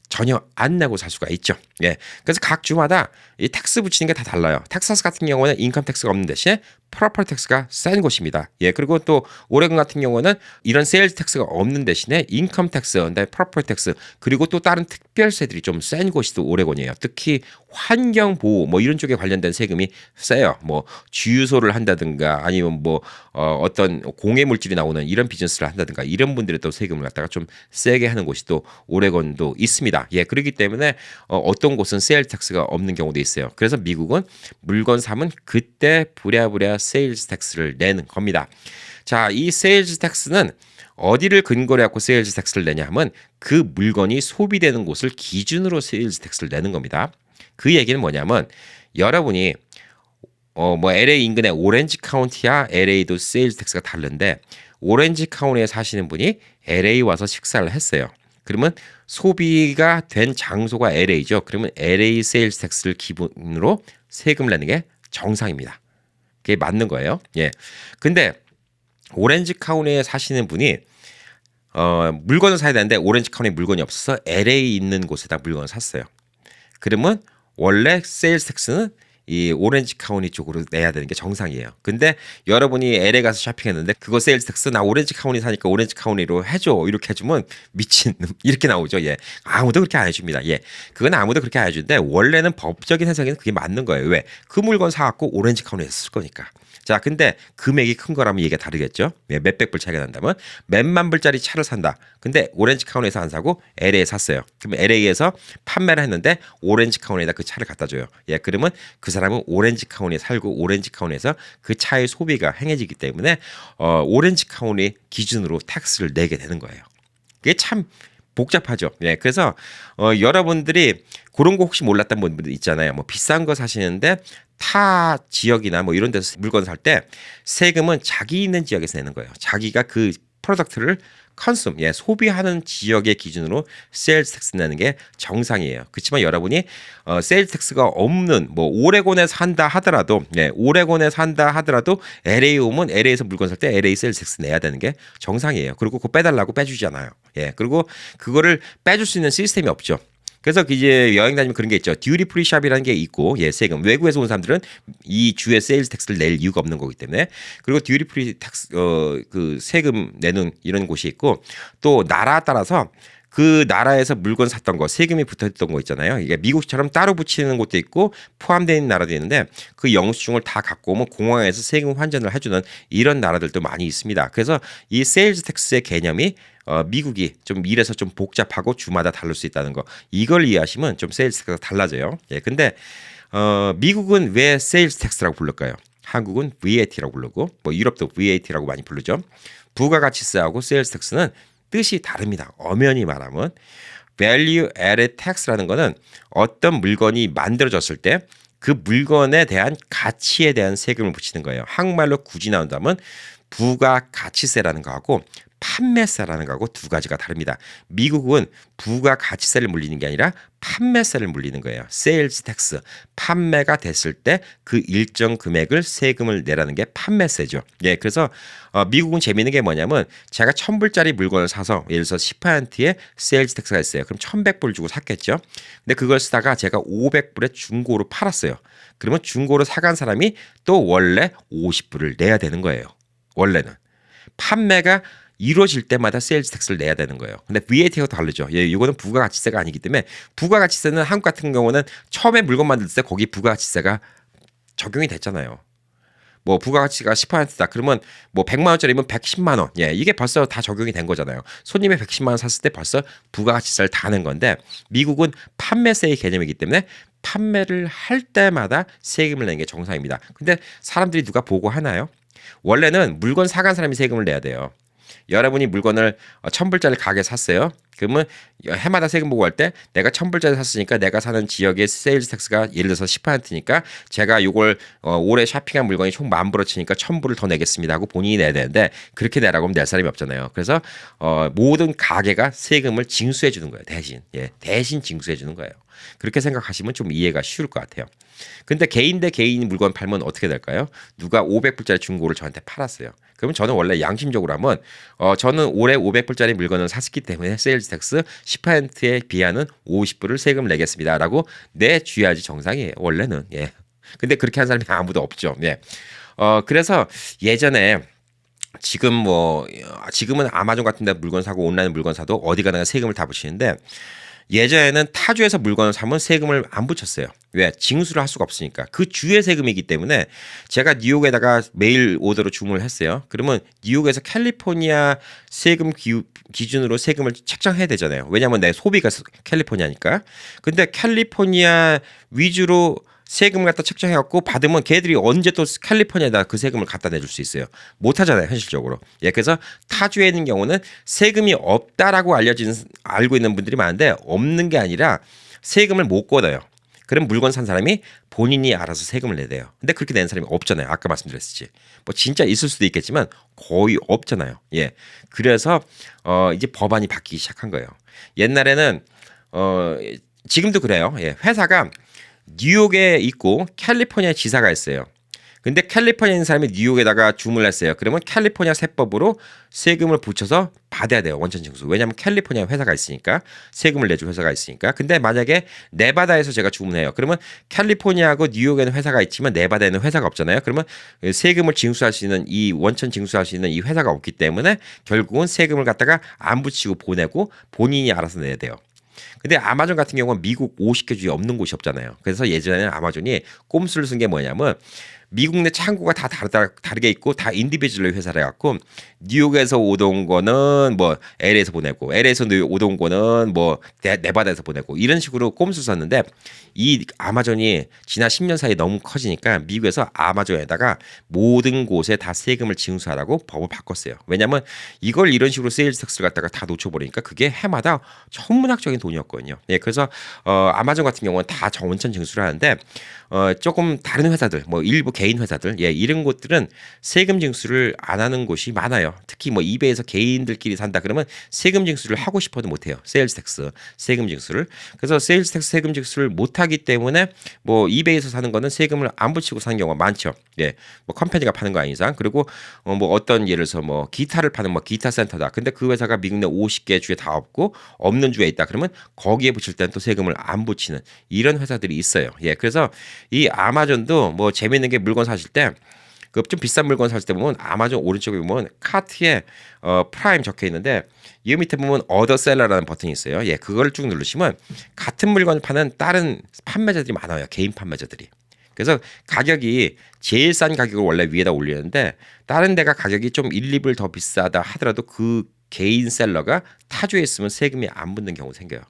전혀 안 내고 살 수가 있죠. 예. 그래서 각 주마다 이 텍스 붙이는 게 다 달라요. 텍사스 같은 경우는 인컴 텍스가 없는 대신에 프로퍼티 텍스가 센 곳입니다. 예. 그리고 또 오레곤 같은 경우는 이런 세일즈 텍스가 없는 대신에 인컴 텍스, 그다음에 프로퍼티 텍스, 그리고 또 다른 특별세들이 좀 센 곳이 또 오레곤이에요. 특히 환경 보호 뭐 이런 쪽에 관련된 세금이 세요. 뭐 주유소를 한다든가 아니면 뭐 어떤 공해 물질이 나오는 이런 비즈니스를 한다든가 이런 분들이 또 세금을 갖다가 좀 세게 하는 곳이 또 오레곤도 있습니다. 예, 그렇기 때문에 어떤 곳은 세일 텍스가 없는 경우도 있어요. 그래서 미국은 물건 사면 그때 부랴부랴 세일즈 텍스를 내는 겁니다. 자, 이 세일즈 텍스는 어디를 근거로 해갖고 세일즈 텍스를 내냐 하면 그 물건이 소비되는 곳을 기준으로 세일즈 텍스를 내는 겁니다. 그 얘기는 뭐냐면 여러분이 뭐 LA 인근의 오렌지 카운티야 LA도 세일즈 텍스가 다른데 오렌지 카운티에 사시는 분이 LA 와서 식사를 했어요. 그러면 소비가 된 장소가 LA죠. 그러면 LA 세일즈 텍스를 기본으로 세금을 내는 게 정상입니다. 그게 맞는 거예요. 예. 근데 오렌지 카운티에 사시는 분이 물건을 사야 되는데 오렌지 카운티에 물건이 없어서 LA 있는 곳에다 물건을 샀어요. 그러면 원래 세일즈 텍스는 이 오렌지 카운티 쪽으로 내야 되는 게 정상이에요. 근데 여러분이 LA 가서 쇼핑했는데 그거 세일즈 텍스 나 오렌지 카운티 사니까 오렌지 카운티로 해줘 이렇게 해주면 미친 이렇게 나오죠. 예, 아무도 그렇게 안 해줍니다. 예, 그건 아무도 그렇게 안 해주는데 원래는 법적인 해석에는 그게 맞는 거예요. 왜? 그 물건 사갖고 오렌지 카운티에서 쓸 거니까. 자, 근데 금액이 큰 거라면 얘기가 다르겠죠. 예, 몇백 불 차이가 난다면 몇만 불짜리 차를 산다. 근데 오렌지 카운티에서 안 사고 LA에 샀어요. 그러면 LA에서 판매를 했는데 오렌지 카운티에다 그 차를 갖다 줘요. 예, 그러면 그 사람은 오렌지 카운티에 살고 오렌지 카운티에서 그 차의 소비가 행해지기 때문에 오렌지 카운티 기준으로 텍스를 내게 되는 거예요. 그게 참 복잡하죠. 예, 그래서 여러분들이 그런 거 혹시 몰랐던 분들 있잖아요. 뭐 비싼 거 사시는데 타 지역이나 뭐 이런 데서 물건 살 때 세금은 자기 있는 지역에서 내는 거예요. 자기가 그 프로덕트를 컨숨, 예, 소비하는 지역의 기준으로 세일즈 텍스 내는 게 정상이에요. 그렇지만 여러분이 세일즈 텍스가 없는 뭐 오레곤에 산다 하더라도, 예, 오레곤에 산다 하더라도 LA 오면 LA에서 물건 살 때 LA 세일즈 텍스 내야 되는 게 정상이에요. 그리고 그거 빼달라고 빼주잖아요. 예, 그리고 그거를 빼줄 수 있는 시스템이 없죠. 그래서 이제 여행 다니면 그런 게 있죠. 듀티 프리 샵이라는 게 있고, 예, 세금. 외국에서 온 사람들은 이 주에 세일즈 텍스를 낼 이유가 없는 거기 때문에. 그리고 듀티 프리 텍스, 그 세금 내는 이런 곳이 있고, 또 나라 따라서 그 나라에서 물건 샀던 거, 세금이 붙어 있던 거 있잖아요. 이게 미국처럼 따로 붙이는 곳도 있고 포함되어 있는 나라도 있는데 그 영수증을 다 갖고 오면 공항에서 세금 환전을 해주는 이런 나라들도 많이 있습니다. 그래서 이 세일즈 텍스의 개념이 미국이 좀 이래서 좀 복잡하고 주마다 다를 수 있다는 거, 이걸 이해하시면 좀 세일즈 텍스가 달라져요. 예, 근데 미국은 왜 세일즈 텍스라고 부를까요? 한국은 VAT라고 부르고 뭐 유럽도 VAT라고 많이 부르죠. 부가가치세하고 세일즈 텍스는 뜻이 다릅니다. 엄연히 말하면 Value Added Tax라는 거는 어떤 물건이 만들어졌을 때 그 물건에 대한 가치에 대한 세금을 붙이는 거예요. 한국말로 굳이 나온다면 부가가치세라는 거하고 판매세라는 거하고 두 가지가 다릅니다. 미국은 부가가치세를 물리는 게 아니라 판매세를 물리는 거예요. 세일즈 텍스. 판매가 됐을 때 그 일정 금액을 세금을 내라는 게 판매세죠. 예, 그래서 미국은 재미있는 게 뭐냐면 제가 1,000불짜리 물건을 사서 예를 들어서 10%의 세일즈 텍스가 있어요. 그럼 1,100불 주고 샀겠죠. 근데 그걸 쓰다가 제가 500불에 중고로 팔았어요. 그러면 중고로 사간 사람이 또 원래 50불을 내야 되는 거예요. 원래는. 판매가 이루어질 때마다 세일즈 텍스를 내야 되는 거예요. 근데 VAT가 다르죠. 예, 이거는 부가가치세가 아니기 때문에 부가가치세는 한국 같은 경우는 처음에 물건 만들 때 거기 부가가치세가 적용이 됐잖아요. 뭐 부가가치가 10%다. 그러면 뭐 100만 원짜리면 110만 원. 예, 이게 벌써 다 적용이 된 거잖아요. 손님이 110만 원 샀을 때 벌써 부가가치세를 다 낸 건데 미국은 판매세의 개념이기 때문에 판매를 할 때마다 세금을 내는 게 정상입니다. 근데 사람들이 누가 보고 하나요? 원래는 물건 사간 사람이 세금을 내야 돼요. 여러분이 물건을 1,000불짜리 가게 샀어요. 그러면 해마다 세금 보고할 때 내가 1,000불짜리 샀으니까 내가 사는 지역의 세일즈 텍스가 예를 들어서 10%니까 제가 요걸 올해 쇼핑한 물건이 총 10,000불어 치니까 1,000불을 더 내겠습니다 하고 본인이 내야 되는데 그렇게 내라고 하면 낼 사람이 없잖아요. 그래서 모든 가게가 세금을 징수해 주는 거예요. 대신. 예, 대신 징수해 주는 거예요. 그렇게 생각하시면 좀 이해가 쉬울 것 같아요. 근데 개인 대 개인 물건 팔면 어떻게 될까요? 누가 500불짜리 중고를 저한테 팔았어요. 그러면 저는 원래 양심적으로 하면 저는 올해 500불짜리 물건을 샀기 때문에 세일즈 텍스 10%에 비하는 50불을 세금을 내겠습니다라고 내줘야지 정상이에요. 원래는. 예. 근데 그렇게 한 사람이 아무도 없죠. 예. 그래서 예전에 지금은 아마존 같은 데 물건 사고 온라인 물건 사도 어디 가나 세금을 다 붙이는데 예전에는 타주에서 물건을 사면 세금을 안 붙였어요. 왜? 징수를 할 수가 없으니까. 그 주의 세금이기 때문에 제가 뉴욕에다가 메일 오더로 주문을 했어요. 그러면 뉴욕에서 캘리포니아 세금 기준으로 세금을 책정해야 되잖아요. 왜냐하면 내 소비가 캘리포니아니까. 근데 캘리포니아 위주로 세금을 갖다 책정해갖고 받으면 걔들이 언제 또 캘리포니아에다 그 세금을 갖다 내줄 수 있어요. 못하잖아요, 현실적으로. 예, 그래서 타주에 있는 경우는 세금이 없다라고 알고 있는 분들이 많은데 없는 게 아니라 세금을 못 걷어요. 그럼 물건 산 사람이 본인이 알아서 세금을 내야 돼요. 근데 그렇게 낸 사람이 없잖아요. 아까 말씀드렸듯이. 뭐 진짜 있을 수도 있겠지만 거의 없잖아요. 예. 그래서 이제 법안이 바뀌기 시작한 거예요. 옛날에는 지금도 그래요. 예. 회사가 뉴욕에 있고 캘리포니아 지사가 있어요. 근데 캘리포니아 있는 사람이 뉴욕에다가 주문을 했어요. 그러면 캘리포니아 세법으로 세금을 붙여서 받아야 돼요. 원천 징수. 왜냐하면 캘리포니아 회사가 있으니까 세금을 내줄 회사가 있으니까. 근데 만약에 네바다에서 제가 주문해요. 그러면 캘리포니아하고 뉴욕에는 회사가 있지만 네바다에는 회사가 없잖아요. 그러면 세금을 징수할 수 있는 이 원천 징수할 수 있는 이 회사가 없기 때문에 결국은 세금을 갖다가 안 붙이고 보내고 본인이 알아서 내야 돼요. 근데 아마존 같은 경우는 미국 50개 주에 없는 곳이 없잖아요. 그래서 예전에는 아마존이 꼼수를 쓴 게 뭐냐면 미국 내 창고가 다 다르게 있고 다 인디비주얼 회사라 갖고 뉴욕에서 오던 거는 뭐 LA에서 보내고 LA에서 오던 거는 뭐 네바다에서 보내고 이런 식으로 꼼수 썼는데 이 아마존이 지난 10년 사이에 너무 커지니까 미국에서 아마존에다가 모든 곳에 다 세금을 징수하라고 법을 바꿨어요. 왜냐하면 이걸 이런 식으로 세일즈 텍스를 갖다가 다 놓쳐버리니까 그게 해마다 천문학적인 돈이었거든요. 예, 그래서 아마존 같은 경우는 다 원천 징수를 하는데 조금 다른 회사들, 뭐 일부 개인 회사들, 예, 이런 곳들은 세금 징수를 안 하는 곳이 많아요. 특히 뭐 이베이에서 개인들끼리 산다 그러면 세금 징수를 하고 싶어도 못해요. 세일즈 텍스 세금 징수를. 그래서 세일즈 텍스 세금 징수를 못하기 때문에 뭐 이베이에서 사는 거는 세금을 안 붙이고 사는 경우가 많죠. 예, 뭐 컴퍼니가 파는 거 아닌 이상. 그리고 뭐 어떤 예를 들어서 뭐 기타를 파는 뭐 기타 센터다. 근데 그 회사가 미국 내 50개 주에 다 없고 없는 주에 있다. 그러면 거기에 붙일 때는 또 세금을 안 붙이는 이런 회사들이 있어요. 예, 그래서 이 아마존도 뭐 재밌는 게 물건 사실 때 그 좀 비싼 물건 살 때 보면 아마존 오른쪽에 보면 카트에 프라임 적혀 있는데 이 밑에 보면 어더 셀러라는 버튼이 있어요. 예, 그걸 쭉 누르시면 같은 물건을 파는 다른 판매자들이 많아요. 개인 판매자들이. 그래서 가격이 제일 싼 가격을 원래 위에다 올리는데 다른 데가 가격이 좀 1, 2불 더 비싸다 하더라도 그 개인 셀러가 타주에 있으면 세금이 안 붙는 경우 생겨요.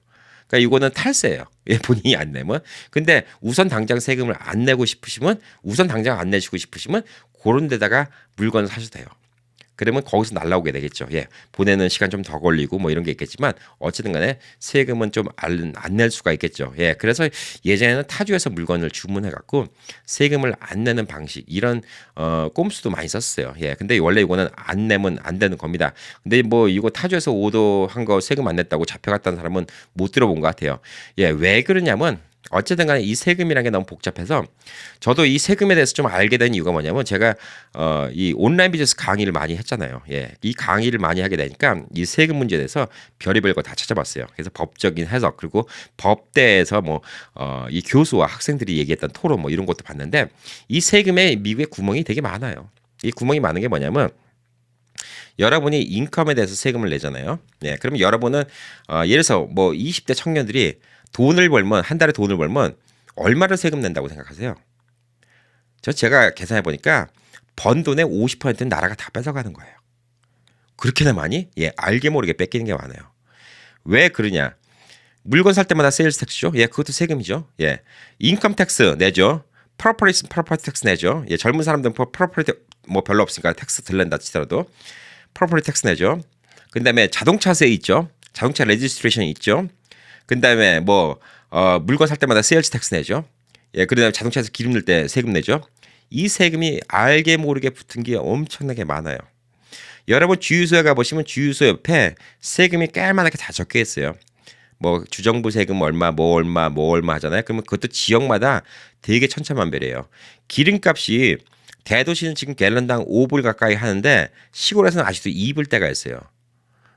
그러니까 이거는 탈세예요. 예, 본인이 안 내면. 근데 우선 당장 세금을 안 내고 싶으시면 우선 당장 안 내시고 싶으시면 그런 데다가 물건을 사셔도 돼요. 그러면 거기서 날라오게 되겠죠. 예, 보내는 시간 좀 더 걸리고 뭐 이런 게 있겠지만 어쨌든 간에 세금은 좀 안 낼 수가 있겠죠. 예, 그래서 예전에는 타주에서 물건을 주문해 갖고 세금을 안 내는 방식 이런 꼼수도 많이 썼어요. 예, 근데 원래 이거는 안 내면 안 되는 겁니다. 근데 뭐 이거 타주에서 오더한 거 세금 안 냈다고 잡혀갔다는 사람은 못 들어본 것 같아요. 예, 왜 그러냐면 어쨌든 간에 이 세금이라는 게 너무 복잡해서 저도 이 세금에 대해서 좀 알게 된 이유가 뭐냐면 제가 이 온라인 비즈니스 강의를 많이 했잖아요. 예. 이 강의를 많이 하게 되니까 이 세금 문제에 대해서 별의별 거 다 찾아봤어요. 그래서 법적인 해석 그리고 법대에서 뭐 이 교수와 학생들이 얘기했던 토론 뭐 이런 것도 봤는데 이 세금에 미국에 구멍이 되게 많아요. 이 구멍이 많은 게 뭐냐면 여러분이 인컴에 대해서 세금을 내잖아요. 예. 그러면 여러분은 예를 들어서 뭐 20대 청년들이 돈을 벌면 한 달에 돈을 벌면 얼마를 세금 낸다고 생각하세요? 제가 계산해 보니까 번 돈의 50%는 나라가 다 뺏어가는 거예요. 그렇게나 많이? 예, 알게 모르게 뺏기는 게 많아요. 왜 그러냐? 물건 살 때마다 세일즈 텍스죠. 예, 그것도 세금이죠. 예, 인컴 텍스 내죠. 프로퍼티 텍스 내죠. 예, 젊은 사람들은 프로퍼티 뭐 별로 없으니까 텍스 덜 낸다 치더라도 프로퍼티 텍스 내죠. 그다음에 자동차세 있죠. 자동차 레지스트레이션 있죠. 그다음에 뭐 물건 살 때마다 세일즈 텍스 내죠. 예, 그다음에 자동차에서 기름 넣을 때 세금 내죠. 이 세금이 알게 모르게 붙은 게 엄청나게 많아요. 여러분 주유소에 가보시면 주유소 옆에 세금이 깔만하게 다 적혀 있어요. 뭐 주정부 세금 얼마 뭐 얼마 뭐 얼마 하잖아요. 그러면 그것도 지역마다 되게 천차만별이에요. 기름값이 대도시는 지금 갤런당 5불 가까이 하는데 시골에서는 아직도 2불 대가 있어요.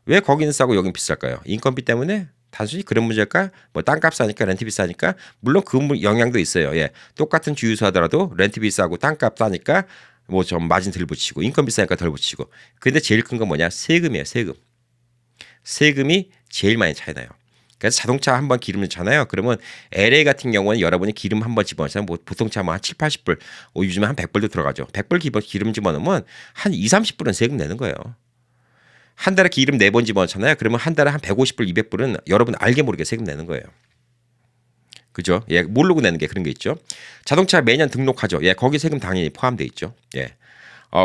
왜 거기는 싸고 여긴 비쌀까요? 인건비 때문에? 단순히 그런 문제일까? 뭐 땅값 싸니까 렌트 비싸니까? 물론 그 영향도 있어요. 예, 똑같은 주유소 하더라도 렌트 비싸고 땅값 싸니까 뭐 좀 마진 덜 붙이고 인건비 비싸니까 덜 붙이고. 근데 제일 큰 건 뭐냐? 세금이에요. 세금. 세금이 제일 많이 차이 나요. 그래서 자동차 한번 기름 넣잖아요. 그러면 LA 같은 경우는 여러분이 기름 한번 집어넣잖아요. 뭐 보통 차 한 7, 80불, 요즘에 한 100불도 들어가죠. 100불 기름 집어넣으면 한 2, 30불은 세금 내는 거예요. 한 달에 기름 4번 집어넣잖아요. 그러면 한 달에 한 150불, 200불은 여러분 알게 모르게 세금 내는 거예요. 그죠? 예, 모르고 내는 게 그런 게 있죠. 자동차 매년 등록하죠. 예, 거기 세금 당연히 포함되어 있죠. 예.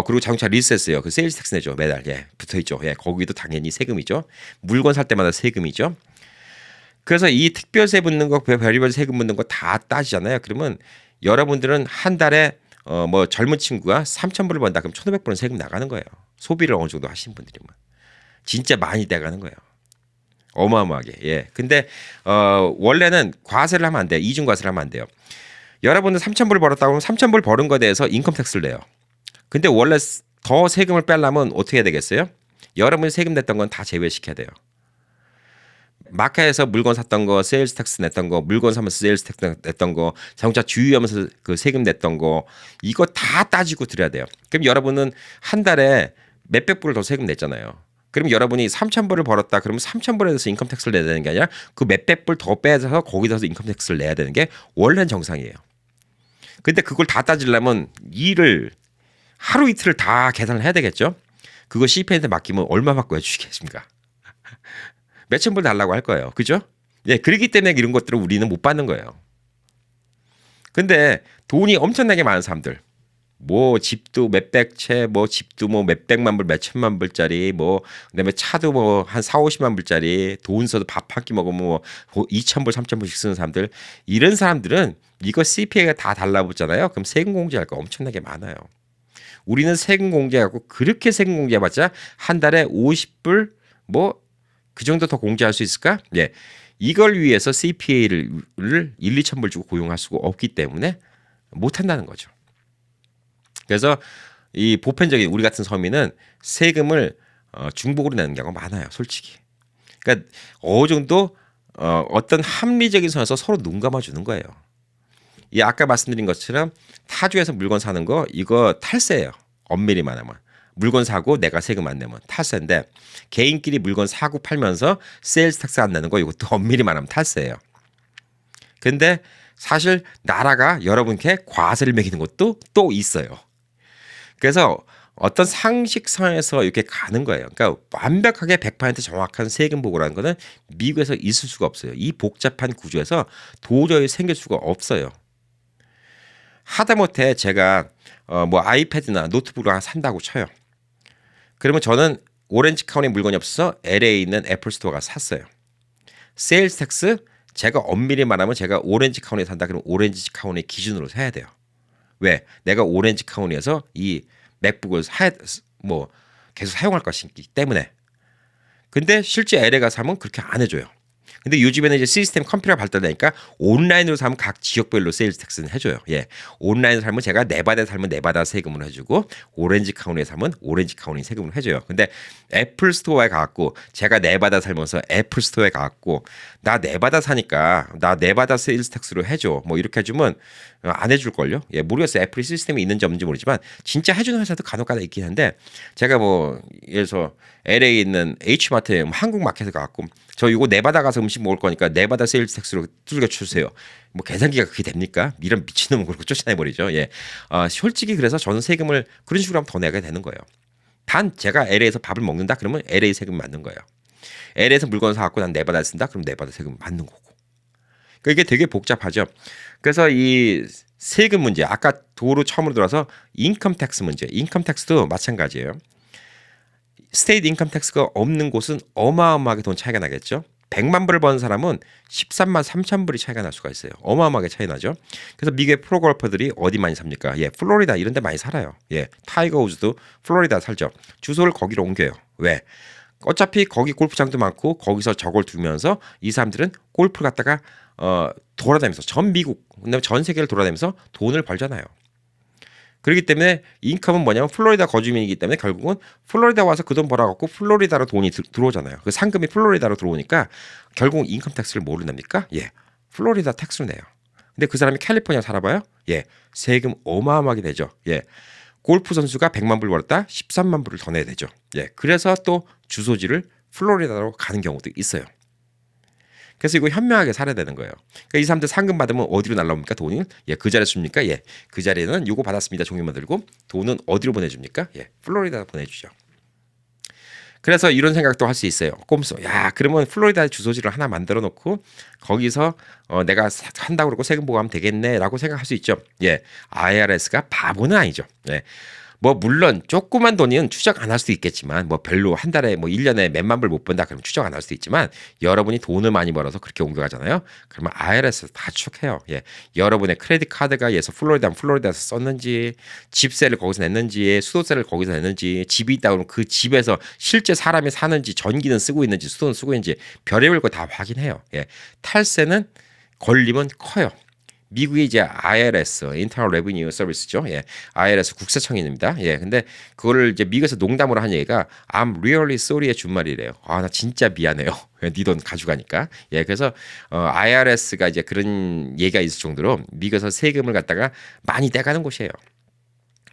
그리고 자동차 리스했어요. 그 세일즈 텍스 내죠. 매달. 예, 붙어 있죠. 예, 거기도 당연히 세금이죠. 물건 살 때마다 세금이죠. 그래서 이 특별세 붙는 거, 별의별 세금 붙는 거 다 따지잖아요. 그러면 여러분들은 한 달에 뭐 젊은 친구가 3,000불을 번다. 그럼 1,500불은 세금 나가는 거예요. 소비를 어느 정도 하시는 분들이면. 진짜 많이 돼가는 거예요. 어마어마하게. 예. 근데 원래는 과세를 하면 안 돼요. 이중 과세를 하면 안 돼요. 여러분은 3,000불 벌었다고 하면 3,000불 벌은 거에 대해서 인컴 텍스를 내요. 근데 원래 더 세금을 빼려면 어떻게 해야 되겠어요? 여러분이 세금 냈던 건 다 제외시켜야 돼요. 마켓에서 물건 샀던 거, 세일즈 텍스 냈던 거, 물건 사면서 세일즈 텍스 냈던 거, 자동차 주유하면서 그 세금 냈던 거, 이거 다 따지고 드려야 돼요. 그럼 여러분은 한 달에 몇백 불을 더 세금 냈잖아요. 그럼 여러분이 3,000불을 벌었다. 그러면 3,000불에 대해서 인컴 텍스를 내야 되는 게 아니라 그 몇백 불 더 빼서 거기다 인컴 텍스를 내야 되는 게 원래는 정상이에요. 근데 그걸 다 따지려면 일을 하루 이틀을 다 계산을 해야 되겠죠. 그거 CPA한테 맡기면 얼마 받고 해주시겠습니까? 몇천 불 달라고 할 거예요. 그죠? 예, 그렇기 때문에 이런 것들을 우리는 못 받는 거예요. 근데 돈이 엄청나게 많은 사람들, 뭐 집도 몇백 채, 뭐 집도 뭐 몇백만 불, 몇천만 불짜리, 뭐 그다음에 차도 뭐 한 4, 50만 불짜리, 돈 써도 밥 한 끼 먹으면 뭐 2,000불, 3,000불씩 쓰는 사람들, 이런 사람들은 이거 CPA가 다 달라붙잖아요. 그럼 세금 공제할 거 엄청나게 많아요. 우리는 세금 공제하고 그렇게 세금 공제해봤자 한 달에 50불 뭐 그 정도 더 공제할 수 있을까? 예. 이걸 위해서 CPA를 1, 2천 불 주고 고용할 수가 없기 때문에 못 한다는 거죠. 그래서 이 보편적인 우리 같은 서민은 세금을 중복으로 내는 경우가 많아요, 솔직히. 그러니까 어느 정도 어떤 합리적인 선에서 서로 눈 감아 주는 거예요. 이 아까 말씀드린 것처럼 타주에서 물건 사는 거 이거 탈세예요. 엄밀히 말하면. 물건 사고 내가 세금 안 내면 탈세인데 개인끼리 물건 사고 팔면서 세일즈 텍스 안 내는 거 이것도 엄밀히 말하면 탈세예요. 근데 사실 나라가 여러분께 과세를 매기는 것도 또 있어요. 그래서 어떤 상식선에서 이렇게 가는 거예요. 그러니까 완벽하게 100% 정확한 세금 보고라는 거는 미국에서 있을 수가 없어요. 이 복잡한 구조에서 도저히 생길 수가 없어요. 하다못해 제가 뭐 아이패드나 노트북을 하나 산다고 쳐요. 그러면 저는 오렌지 카운티 물건이 없어서 LA에 있는 애플 스토어가 샀어요. 세일즈 텍스 제가 엄밀히 말하면 제가 오렌지 카운티에 산다 그러면 오렌지 카운티 기준으로 사야 돼요. 왜? 내가 오렌지 카운티에서 이 맥북을 뭐 계속 사용할 것이기 때문에. 근데 실제 LA 가서 사면 그렇게 안 해줘요. 근데 요즘에는 이제 시스템 컴퓨터가 발달되니까 온라인으로 사면 각 지역별로 세일즈 텍스는 해줘요. 예, 온라인으로 사면 제가 네바다에 살면 네바다 세금을 해주고 오렌지 카운티에 사면 오렌지 카운티 세금을 해줘요. 근데 애플 스토어에 가갖고 제가 네바다 살면서 애플 스토어에 가갖고 나 네바다 사니까 나 네바다 세일즈 텍스로 해줘. 뭐 이렇게 해주면 안 해줄걸요? 예, 모르겠어요. 애플 시스템이 있는지 없는지 모르지만 진짜 해주는 회사도 간혹가다 있긴 한데 제가 뭐 예를 들어서 LA에 있는 H마트에 한국 마켓에 가갖고 저 이거 네바다 가서 음식 먹을 거니까 네바다 세일즈 텍스로 두들겨 주세요. 뭐 계산기가 그게 됩니까? 이런 미친놈은 그렇고 쫓아내버리죠. 예, 솔직히 그래서 저는 세금을 그런 식으로 하면 더 내게 되는 거예요. 단 제가 LA에서 밥을 먹는다 그러면 LA 세금이 맞는 거예요. LA에서 물건을 사갖고 난 네바다에 쓴다 그럼 네바다 세금이 맞는 거고. 그러니까 이게 되게 복잡하죠. 그래서 이 세금 문제 아까 도로 처음으로 들어서 인컴 텍스 문제 인컴 텍스도 마찬가지예요. 스테이트 인컴 텍스가 없는 곳은 어마어마하게 돈 차이가 나겠죠. 100만 불을 버는 사람은 13만 3천 불이 차이가 날 수가 있어요. 어마어마하게 차이 나죠. 그래서 미국의 프로골퍼들이 어디 많이 삽니까? 예, 플로리다 이런 데 많이 살아요. 예, 타이거 우즈도 플로리다 살죠. 주소를 거기로 옮겨요. 왜? 어차피 거기 골프장도 많고 거기서 저걸 두면서 이 사람들은 골프를 갖다가 돌아다니면서 전 미국, 그다음에 전 세계를 돌아다니면서 돈을 벌잖아요. 그렇기 때문에 인컴은 뭐냐면 플로리다 거주민이기 때문에 결국은 플로리다 와서 그 돈 벌어갖고 플로리다로 돈이 들어오잖아요. 그 상금이 플로리다로 들어오니까 결국 인컴 텍스를 뭐로 냅니까? 예, 플로리다 텍스로 내요. 근데 그 사람이 캘리포니아 살아봐요? 예, 세금 어마어마하게 내죠. 예, 골프 선수가 100만 불 벌었다, 13만 불을 더 내야 되죠. 예, 그래서 또 주소지를 플로리다로 가는 경우도 있어요. 그래서 이거 현명하게 살아야 되는 거예요. 그러니까 이 사람들 상금 받으면 어디로 날라옵니까? 돈을? 예, 그 자리에 줍니까? 예, 그 자리에는 요거 받았습니다. 종이만 들고 돈은 어디로 보내줍니까? 예, 플로리다 보내주죠. 그래서 이런 생각도 할 수 있어요. 꼼수. 야, 그러면 플로리다 주소지를 하나 만들어 놓고 거기서 내가 한다고 그러고 세금 보고하면 되겠네라고 생각할 수 있죠. 예, IRS가 바보는 아니죠. 예. 뭐 물론 조그만 돈은 추적 안 할 수도 있겠지만 뭐 별로 한 달에 뭐 1년에 몇만 불 못 번다 그러면 추적 안 할 수도 있지만 여러분이 돈을 많이 벌어서 그렇게 옮겨가잖아요. 그러면 IRS 다 추적해요. 예. 여러분의 크레딧 카드가 예서 플로리다면 플로리다에서 썼는지, 집세를 거기서 냈는지, 수도세를 거기서 냈는지, 집이 있다 그러면 그 집에서 실제 사람이 사는지, 전기는 쓰고 있는지, 수도는 쓰고 있는지 별의별 거 다 확인해요. 예. 탈세는 걸리면 커요. 미국이 이제 IRS, Internal Revenue Service죠. 예, IRS 국세청입니다. 예, 근데 그거를 이제 미국에서 농담으로 한 얘기가 I'm really sorry의 준말이래요. 아, 나 진짜 미안해요. 네 돈 가져가니까. 예, 그래서 IRS가 이제 그런 얘기가 있을 정도로 미국에서 세금을 갖다가 많이 떼가는 곳이에요.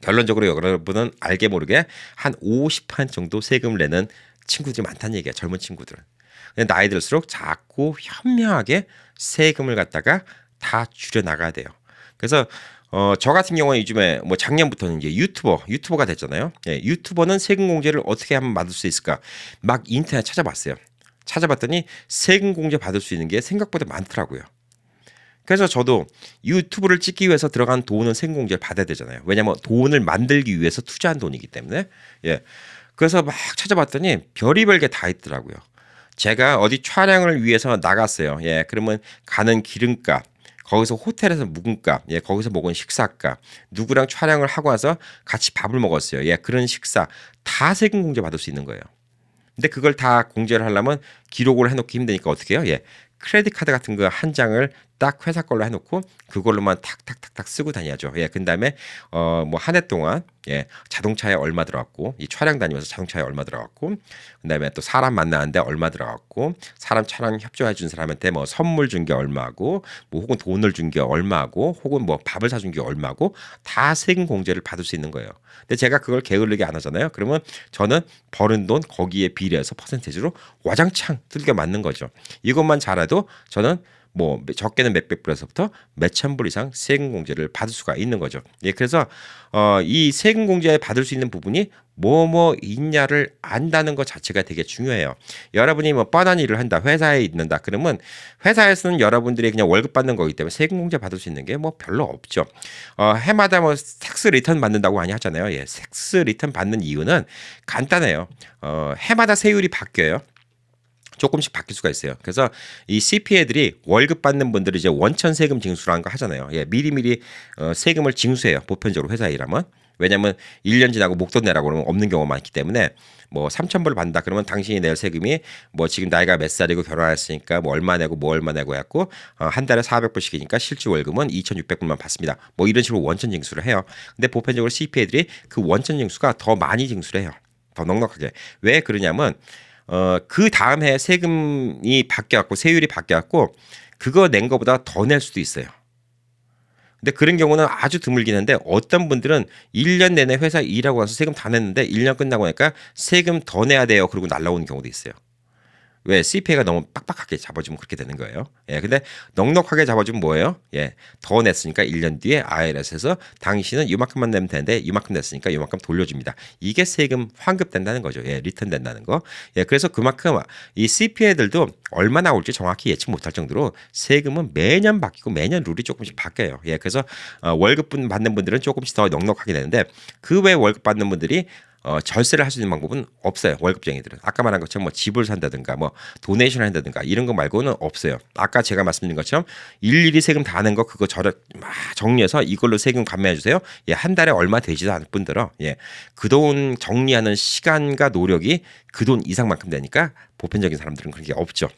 결론적으로 여러분은 알게 모르게 한 50% 정도 세금을 내는 친구들이 많다는 얘기야. 젊은 친구들은. 근데 나이 들수록 자꾸 현명하게 세금을 갖다가 다 줄여 나가야 돼요. 그래서 저 같은 경우는 요즘에 뭐 작년부터는 이제 유튜버가 됐잖아요. 예, 유튜버는 세금 공제를 어떻게 하면 받을 수 있을까? 막 인터넷 찾아봤어요. 찾아봤더니 세금 공제 받을 수 있는 게 생각보다 많더라고요. 그래서 저도 유튜브를 찍기 위해서 들어간 돈은 세금 공제를 받아야 되잖아요. 왜냐하면 돈을 만들기 위해서 투자한 돈이기 때문에. 예. 그래서 막 찾아봤더니 별의별 게 다 있더라고요. 제가 어디 촬영을 위해서 나갔어요. 예. 그러면 가는 기름값, 거기서 호텔에서 묵은 값, 예, 거기서 먹은 식사값, 누구랑 촬영을 하고 와서 같이 밥을 먹었어요. 예, 그런 식사 다 세금 공제 받을 수 있는 거예요. 근데 그걸 다 공제를 하려면 기록을 해놓기 힘드니까 어떻게 해요? 예, 크레딧 카드 같은 거 한 장을 딱 회사 걸로 해놓고 그걸로만 탁탁탁탁 쓰고 다녀야죠. 예, 그 다음에 뭐 한 해 동안 예 자동차에 얼마 들어갔고 이 촬영 다니면서 자동차에 얼마 들어갔고 그다음에 또 사람 만나는데 얼마 들어갔고 사람 촬영 협조해 준 사람한테 뭐 선물 준 게 얼마고 뭐 혹은 돈을 준 게 얼마고 혹은 뭐 밥을 사준 게 얼마고 다 세금 공제를 받을 수 있는 거예요. 근데 제가 그걸 게을르게 안 하잖아요. 그러면 저는 버는 돈 거기에 비례해서 퍼센테이지로 와장창 두들겨 맞는 거죠. 이것만 잘해도 저는 뭐 적게는 몇백 불에서부터 몇천 불 이상 세금 공제를 받을 수가 있는 거죠. 예, 그래서 이 세금 공제 받을 수 있는 부분이 뭐 있냐를 안다는 것 자체가 되게 중요해요. 여러분이 뭐 뻔한 일을 한다, 회사에 있는다, 그러면 회사에서는 여러분들이 그냥 월급 받는 거기 때문에 세금 공제 받을 수 있는 게 뭐 별로 없죠. 해마다 뭐 텍스 리턴 받는다고 많이 하잖아요. 예, 텍스 리턴 받는 이유는 간단해요. 해마다 세율이 바뀌어요. 조금씩 바뀔 수가 있어요. 그래서 이 CPA들이 월급 받는 분들이 이제 원천 세금 징수라는 거 하잖아요. 예, 미리미리 세금을 징수해요. 보편적으로 회사에 일하면. 왜냐하면 1년 지나고 목돈 내라고 그러면 없는 경우가 많기 때문에 뭐 3,000불 받는다 그러면 당신이 낼 세금이 뭐 지금 나이가 몇 살이고 결혼했으니까 뭐 얼마 내고 뭐 얼마 내고 해갖고 한 달에 400불씩이니까 실질 월급은 2,600불만 받습니다. 뭐 이런 식으로 원천 징수를 해요. 근데 보편적으로 CPA들이 그 원천 징수가 더 많이 징수를 해요. 더 넉넉하게. 왜 그러냐면 그 다음 해 세금이 바뀌어갖고 세율이 바뀌어갖고 그거 낸 거보다 더 낼 수도 있어요. 근데 그런 경우는 아주 드물긴 한데 어떤 분들은 1년 내내 회사 일하고 와서 세금 다 냈는데 1년 끝나고 나니까 세금 더 내야 돼요. 그러고 날라오는 경우도 있어요. 왜 CPA가 너무 빡빡하게 잡아주면 그렇게 되는 거예요. 예, 근데 넉넉하게 잡아주면 뭐예요? 예, 더 냈으니까 1년 뒤에 IRS에서 당신은 이만큼만 내면 되는데 이만큼 냈으니까 이만큼 돌려줍니다. 이게 세금 환급된다는 거죠. 예, 리턴 된다는 거. 예, 그래서 그만큼 이 CPA들도 얼마 나올지 정확히 예측 못할 정도로 세금은 매년 바뀌고 매년 룰이 조금씩 바뀌어요. 예, 그래서 월급 받는 분들은 조금씩 더 넉넉하게 내는데 그 외 월급 받는 분들이 절세를 할 수 있는 방법은 없어요. 월급쟁이들은. 아까 말한 것처럼 뭐 집을 산다든가 뭐 도네이션을 한다든가 이런 거 말고는 없어요. 아까 제가 말씀드린 것처럼 일일이 세금 다 낸 거 그거 막 정리해서 이걸로 세금 감면해 주세요. 예, 한 달에 얼마 되지도 않을 뿐더러 예, 그 돈 정리하는 시간과 노력이 그 돈 이상만큼 되니까 보편적인 사람들은 그런 게 없죠.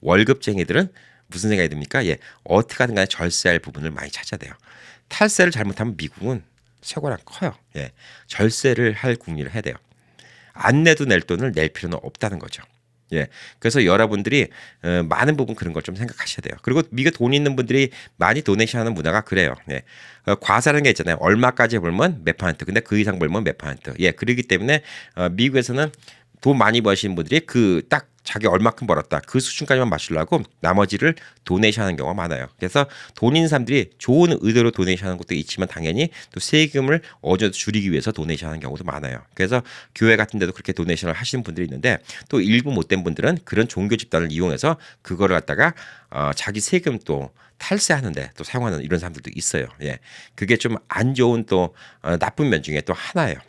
월급쟁이들은 무슨 생각이 듭니까? 예, 어떻게 하든 간에 절세할 부분을 많이 찾아야 돼요. 탈세를 잘못하면 미국은 쇄골랑 커요. 예, 절세를 할 국리를 해야 돼요. 안 내도 낼 돈을 낼 필요는 없다는 거죠. 예, 그래서 여러분들이 많은 부분 그런 걸 좀 생각하셔야 돼요. 그리고 미국 돈 있는 분들이 많이 도네이션하는 문화가 그래요. 예, 과세라는 게 있잖아요. 얼마까지 벌면 몇 퍼센트, 근데 그 이상 벌면 몇 퍼센트. 예, 그러기 때문에 미국에서는 돈 많이 버시는 분들이 그 딱 자기 얼마큼 벌었다 그 수준까지만 맞추려고 나머지를 도네이션하는 경우가 많아요. 그래서 돈 있는 사람들이 좋은 의도로 도네이션하는 것도 있지만 당연히 또 세금을 어느 정도 줄이기 위해서 도네이션하는 경우도 많아요. 그래서 교회 같은 데도 그렇게 도네이션을 하시는 분들이 있는데 또 일부 못된 분들은 그런 종교 집단을 이용해서 그거를 갖다가 자기 세금 또 탈세하는데 또 사용하는 이런 사람들도 있어요. 예, 그게 좀 안 좋은 또 나쁜 면 중에 또 하나예요.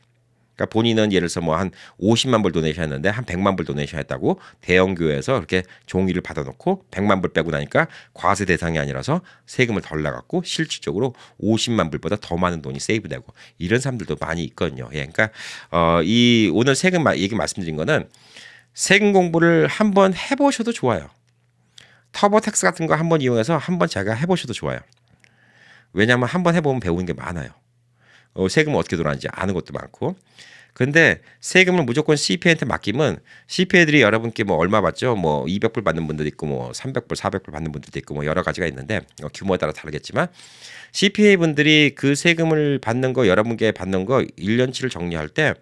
그러니까 본인은 예를 들어서 뭐 한 50만 불 도네이션 했는데 한 100만 불 도네이션 했다고 대형 교회에서 이렇게 종이를 받아놓고 100만 불 빼고 나니까 과세 대상이 아니라서 세금을 덜 나갔고 실질적으로 50만 불보다 더 많은 돈이 세이브되고 이런 사람들도 많이 있거든요. 예, 그러니까 이 오늘 세금 얘기 말씀드린 거는 세금 공부를 한번 해보셔도 좋아요. 터보텍스 같은 거 한번 이용해서 한번 제가 해보셔도 좋아요. 왜냐하면 한번 해보면 배우는 게 많아요. 세금을 어떻게 돌아가는지 아는 것도 많고. 근데 세금을 무조건 CPA한테 맡기면 CPA들이 여러분께 뭐 얼마 받죠? 뭐 200불 받는 분들도 있고 뭐 300불, 400불 받는 분들도 있고 뭐 여러 가지가 있는데 규모에 따라 다르겠지만 CPA 분들이 그 세금을 받는 거 여러분께 받는 거 1년치를 정리할 때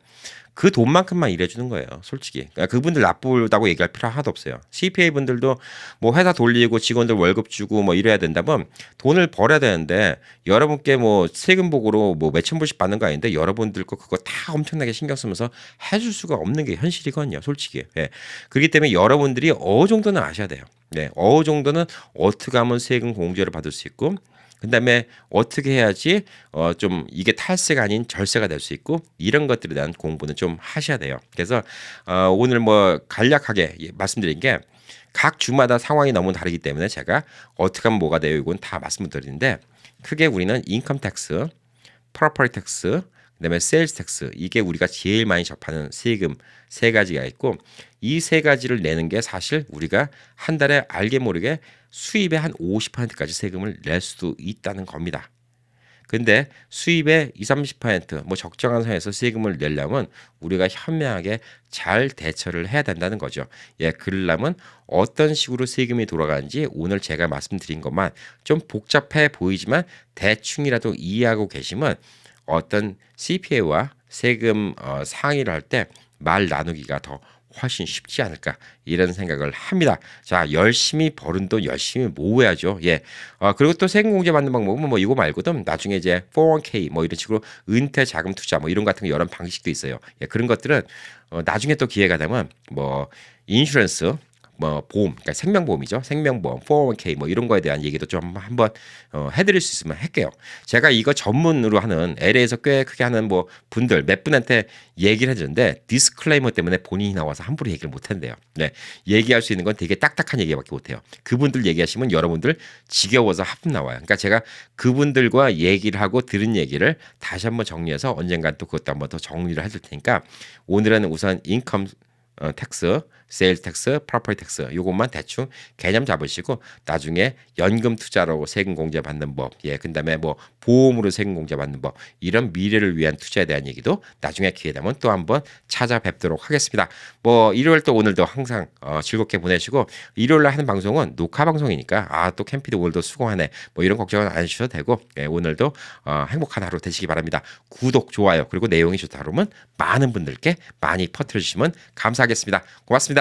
그 돈만큼만 일해주는 거예요, 솔직히. 그러니까 그분들 나쁘다고 얘기할 필요 하나도 없어요. CPA 분들도 뭐 회사 돌리고 직원들 월급 주고 뭐 이래야 된다면 돈을 벌어야 되는데 여러분께 뭐 세금 보고로 뭐 몇천 불씩 받는 거 아닌데 여러분들 거 그거 다 엄청나게 신경 쓰면서 해줄 수가 없는 게 현실이거든요, 솔직히. 예. 그렇기 때문에 여러분들이 어느 정도는 아셔야 돼요. 네, 어느 정도는 어떻게 하면 세금 공제를 받을 수 있고 그다음에 어떻게 해야지 좀 이게 탈세가 아닌 절세가 될 수 있고 이런 것들에 대한 공부는 좀 하셔야 돼요. 그래서 오늘 뭐 간략하게 말씀드린 게 각 주마다 상황이 너무 다르기 때문에 제가 어떻게 하면 뭐가 돼요 이건 다 말씀드리는데 크게 우리는 인컴 텍스, 프로퍼티 텍스, 그다음에 세일즈 텍스 이게 우리가 제일 많이 접하는 세금 세 가지가 있고 이 세 가지를 내는 게 사실 우리가 한 달에 알게 모르게 수입의 한 50%까지 세금을 낼 수도 있다는 겁니다. 근데 수입의 20, 30%뭐 적정한 선에서 세금을 내려면 우리가 현명하게 잘 대처를 해야 된다는 거죠. 예, 그러려면 어떤 식으로 세금이 돌아가는지 오늘 제가 말씀드린 것만 좀 복잡해 보이지만 대충이라도 이해하고 계시면 어떤 CPA와 세금 상의를 할 때 말 나누기가 더 훨씬 쉽지 않을까 이런 생각을 합니다. 자, 열심히 버는 돈 열심히 모으야죠. 예. 그리고 또 세금 공제 받는 방법은 뭐 이거 말고도 나중에 이제 401k 뭐 이런 식으로 은퇴 자금 투자 뭐 이런 같은 거 여러 방식도 있어요. 예, 그런 것들은 나중에 또 기회가 되면 뭐 인슈런스 뭐 보험, 그러니까 생명보험이죠. 생명보험, 401k 뭐 이런 거에 대한 얘기도 좀 한번 해드릴 수 있으면 할게요. 제가 이거 전문으로 하는 LA에서 꽤 크게 하는 뭐 분들 몇 분한테 얘기를 해주는데 디스클레이머 때문에 본인이 나와서 함부로 얘기를 못 한대요. 네, 얘기할 수 있는 건 되게 딱딱한 얘기밖에 못 해요. 그분들 얘기하시면 여러분들 지겨워서 하품 나와요. 그러니까 제가 그분들과 얘기를 하고 들은 얘기를 다시 한번 정리해서 언젠간 또 그것도 한번 더 정리를 해줄 테니까 오늘은 우선 인컴 텍스, 세일즈 텍스, 프로퍼티 텍스 요것만 대충 개념 잡으시고 나중에 연금 투자로 세금 공제 받는 법, 예, 그다음에 뭐 보험으로 세금 공제 받는 법 이런 미래를 위한 투자에 대한 얘기도 나중에 기회 되면 또 한번 찾아뵙도록 하겠습니다. 뭐 일요일 또 오늘도 항상 즐겁게 보내시고 일요일 날 하는 방송은 녹화 방송이니까 또 캠피드 오늘도 수고하네 뭐 이런 걱정은 안 해주셔도 되고 예, 오늘도 행복한 하루 되시기 바랍니다. 구독, 좋아요 그리고 내용이 좋다 그러면 많은 분들께 많이 퍼뜨려 주시면 감사하겠습니다. 고맙습니다.